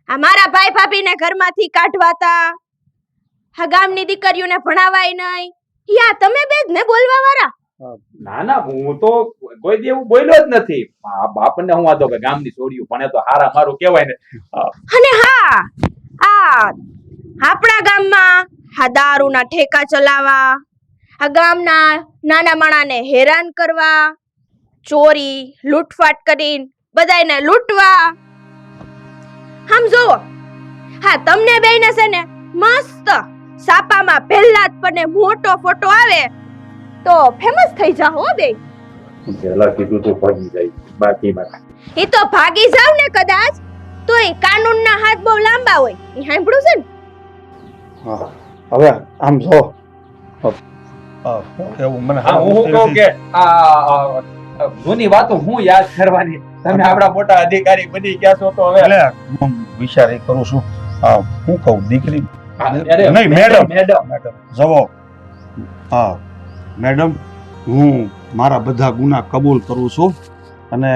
આ મારા ભાઈ ભાભીને ઘરમાંથી કાઢવાતા, આ ગામની દીકરીઓને ભણાવાય નહીં, યા તમે બે જ ને બોલવા વાળા. ના ના હું તો કોઈ દી એવું બોલ્યો જ નથી. આપણને હું વાંધો કે ગામની છોડ્યું પણ એ તો હારા મારું કહેવાય ને. અને હા આ આપણા ગામમાં આ દારૂના ઠેકા ચલાવવા, આ ગામના નાના માણાને હેરાન કરવા, ચોરી લૂંટફાટ કરીને બધાયને લૂંટવા. આમ જોવો, હા તમને બેયને છે ને મસ્ત સાપામાં પહેલા જ પડને મોટો ફોટો આવે તો ફેમસ થઈ જાઓ હો બે. પેલા કીધું તો ભાગી જાય બાકીમાં. એ તો ભાગી જાવ ને કદાચ તો એ કાનૂનના હાથ બહુ લાંબા હોય. એ સાંભળ્યું છે ને? હા હવે આમ જો એવું મને હા હું કહું કે આ જૂની વાતો હું યાદ કરવાની. તમે આપણા મોટા અધિકારી બની ગયા છો તો હવે એટલે હું વિચાર એ કરું છું હું કહું દીકરી અરે, નહીં મેડમ મેડમ જવો હા મેડમ હું મારા બધા ગુના કબૂલ કરું છું અને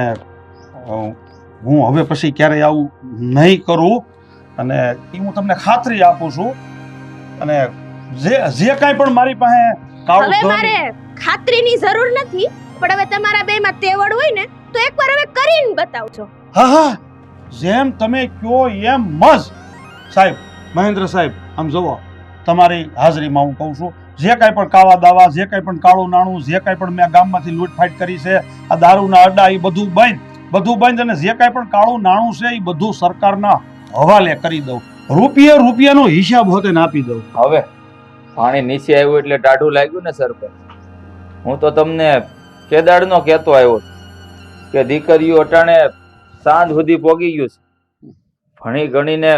હું હવે પછી ક્યારેય આવું નહીં કરું અને એ હું તમને ખાતરી આપું છું. અને જે કાંઈ પણ મારી પાસે કાળું હવે ધન- મારે ખાતરીની જરૂર નથી, પણ હવે તમારા બેમાં તેવડ હોય ને તો એકવાર હવે કરીને બતાવજો. હા હા જેમ તમે કયો એમ મજ સાહેબ મહેન્દ્ર સાહેબ આમ જુઓ તમારી હાજરીમાં હું કહું છું જે કાંઈ પણ કાવા દાવા જે કાંઈ પણ કાળું નાણું જે કાંઈ પણ મેં ગામમાંથી લૂંટફાટ કરી છે આ દારૂના અડ્ડા એ બધું બંધ અને જે કાંઈ પણ કાળું નાણું છે એ બધું સરકારના હવાલે કરી દઉં. રૂપિયાનો હિસાબ હોતે ને આપી દઉં. હવે પાણી નીચે આવ્યું એટલે ટાઢું લાગ્યું ને સરપંચ. હું તો તમને કેદાડનો કહેતો આવ્યો છું કે દીકરીઓ અટાણે સાંજ સુધી પોગી ગયું છે. ભણી ગણીને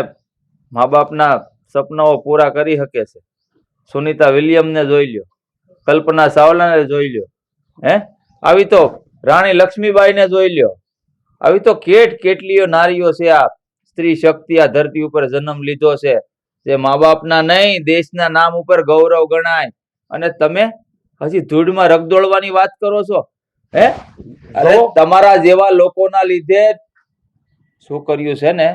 મા બાપના સપનાઓ પૂરા કરી શકે છે. સુનીતા વિલિયમને જોઈ લ્યો, કલ્પના ચાવલાને જોઈ લ્યો, આવી તો રાણી લક્ષ્મીબાઈને જોઈ લ્યો. આવી તો કેટલીઓ નારીઓ છે. આ સ્ત્રી શક્તિ આ ધરતી ઉપર જન્મ લીધો છે જે મા બાપના નહીં દેશના નામ ઉપર ગૌરવ ગણાય. અને તમે હજી ધૂળમાં રગદોળવાની વાત કરો છો. અરે તમારા જેવા લોકોના લીધે છોકરીઓ છે ને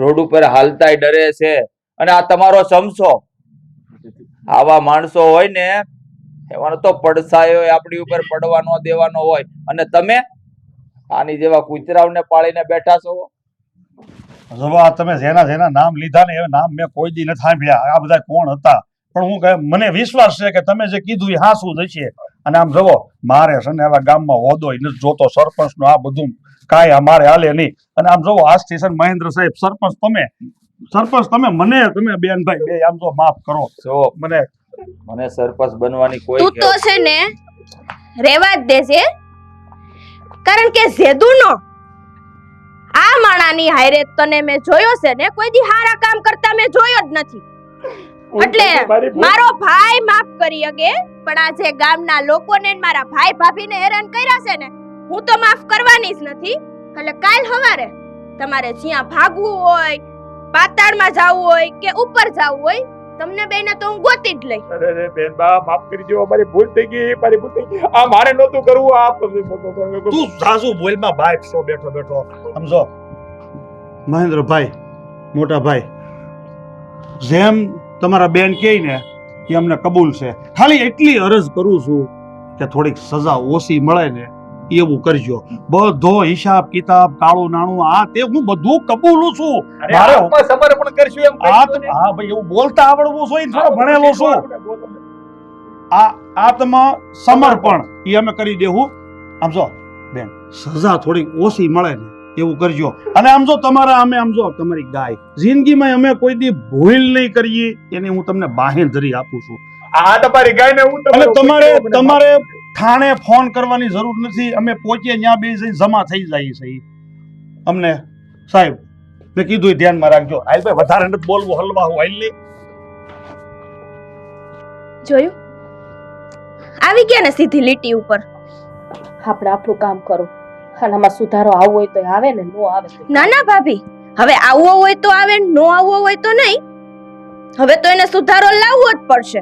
રોડ ઉપર હાલતાય ડરે છે. અને આ તમારો સમસો આવા માણસો હોય ને એવાનો તો પડછાયો આપણી ઉપર પડવા ન દેવાનો હોય. અને તમે આની જેવા કૂતરાઓને પાળીને બેઠા છો. જવા તમે જેના નામ લીધા ને એ નામ મેં કોઈ દી નથી સાંભળ્યા. આ બધા કોણ હતા? પણ હું કહે મને વિશ્વાસ છે કે તમે જે કીધું એ હાસું જ છે. અને આમ જવો મારે છે ને આવા ગામમાં હોદોય નથી જોતો. સરપંચનું આ બધું કાંઈ અમારે હાલે નહીં. અને આમ જવો આજથી છે ને મહેન્દ્ર સાહેબ સરપંચ તમે મને તમે બેનભાઈ બે આમ જો માફ કરો. જો મને સરપંચ બનવાની કોઈ તું તો છે ને રેવા જ દેજે, કારણ કે જેદુનો આ માણાની હારે તને મેં જોયો છે ને કોઈ દી હારા કામ કરતા મેં જોયો જ નથી. એટલે મારો ભાઈ માફ કરી શકે, પણ આ જે ગામના લોકોને ને મારા ભાઈ ભાભીને હેરાન કર્યા છે ને હું તો માફ કરવાની જ નથી. એટલે કાલ સવારે તમારે જ્યાં ભાગવું હોય, પાતાળમાં જવું હોય કે ઉપર જવું હોય, તમને બેને તો હું ગોતી જ લઈ. અરે બેન બા માફ કરી દો, અમારી ભૂલ થઈ ગઈ. આ મારે નહોતું કરવું. આ તું સાસુ બોલમાં ભાઈ છો બેઠો સમજો. મહેન્દ્રભાઈ મોટા ભાઈ જેમ તમારા બેન કહે ને એ અમને કબૂલ છે. ખાલી એટલી અરજ કરું છું કે થોડીક સજા ઓછી મળે ને એવું કરજો. બધો હિસાબ કિતાબ કાળું નાણું આ તે હું બધું કબૂલું છું. મારે સમર્પણ કરશું એમ હા ભાઈ એવું બોલતા આવડવું જોઈએ. થોડો ભણેલો છું. આ આત્મ સમર્પણ એ અમે કરી દેવું. આમ જો બેન સજા થોડી ઓછી મળે ને એવું કરજો. અને આમ જો તમારા અમે આમ જો તમારી ગાય જિંદગીમાં અમે કોઈ દી ભૂલ નહીં કરીએ એની હું તમને બાહેંધરી આપું છું. આ તમારી ગાયને હું અને તમારે થાણે ફોન કરવાની જરૂર નથી. અમે પહોંચીએ ત્યાં બે જઈને જમા થઈ જાય છે. અમને સાહેબ મેં કીધું ધ્યાનમાં રાખજો. હાલ ભાઈ વધારે નથી બોલવું, હલવા હું હાલ લે. જોયું આવી ગયા ને સીધી લીટી ઉપર. આપણે આપણું કામ કરો અને આમાં સુધારો આવવો હોય તો આવે ને, નો આવે તો ના ના ભાભી, હવે આવવો હોય તો આવે, નો આવવો હોય તો નહીં. હવે તો એને સુધારો લાવવો જ પડશે,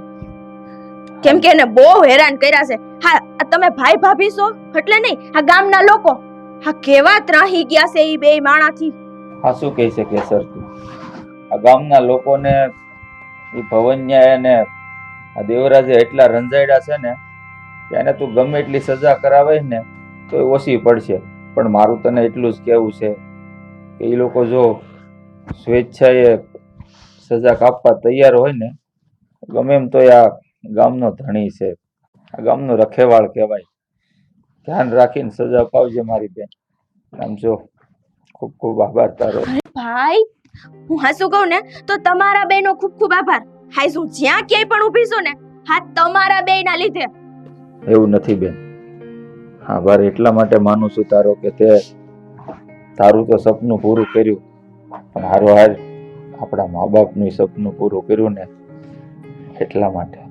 કેમ કે એને બહુ હેરાન કર્યા છે. હા, આ તમે ભાઈ ભાભી છો એટલે નહીં, આ ગામના લોકો હા કેવા ત્રાહી ગયા છે ઈ બે માણાથી. આ શું કહી શકે સર તું? આ ગામના લોકોને એ ભવન્યા અને આ દેવરાજે એટલા રંજાયડા છે ને કે એને તું ગમે એટલી સજા કરાવે ને તો એ ઓછી પડશે. પણ મારું તને એટલું જ કહેવું છે કે એ લોકો જો સ્વેચ્છાએ સજા કાપવા તૈયાર હોય ને, ગમે એમ તો આ ગામનો ધણી છે, આ ગામનો રખેવાળ કહેવાય. ધ્યાન રાખીને સજા અપાવજે મારી બેન. આમ જો, ખૂબ ખૂબ આભાર તારો. ભાઈ, હું હાસું કહું ને તો તમારા બેનો ખૂબ ખૂબ આભાર. હાઈ, હું જ્યાં ક્યાંય પણ ઊભી છું ને, હા તમારા બેયના લીધે. એવું નથી બેન, આભાર એટલા માટે માનું છું તારો કે તે તારું તો સપનું પૂરું કર્યું, પણ હારો હાર આપણા મા બાપનું સપનું પૂરું કર્યું ને એટલા માટે.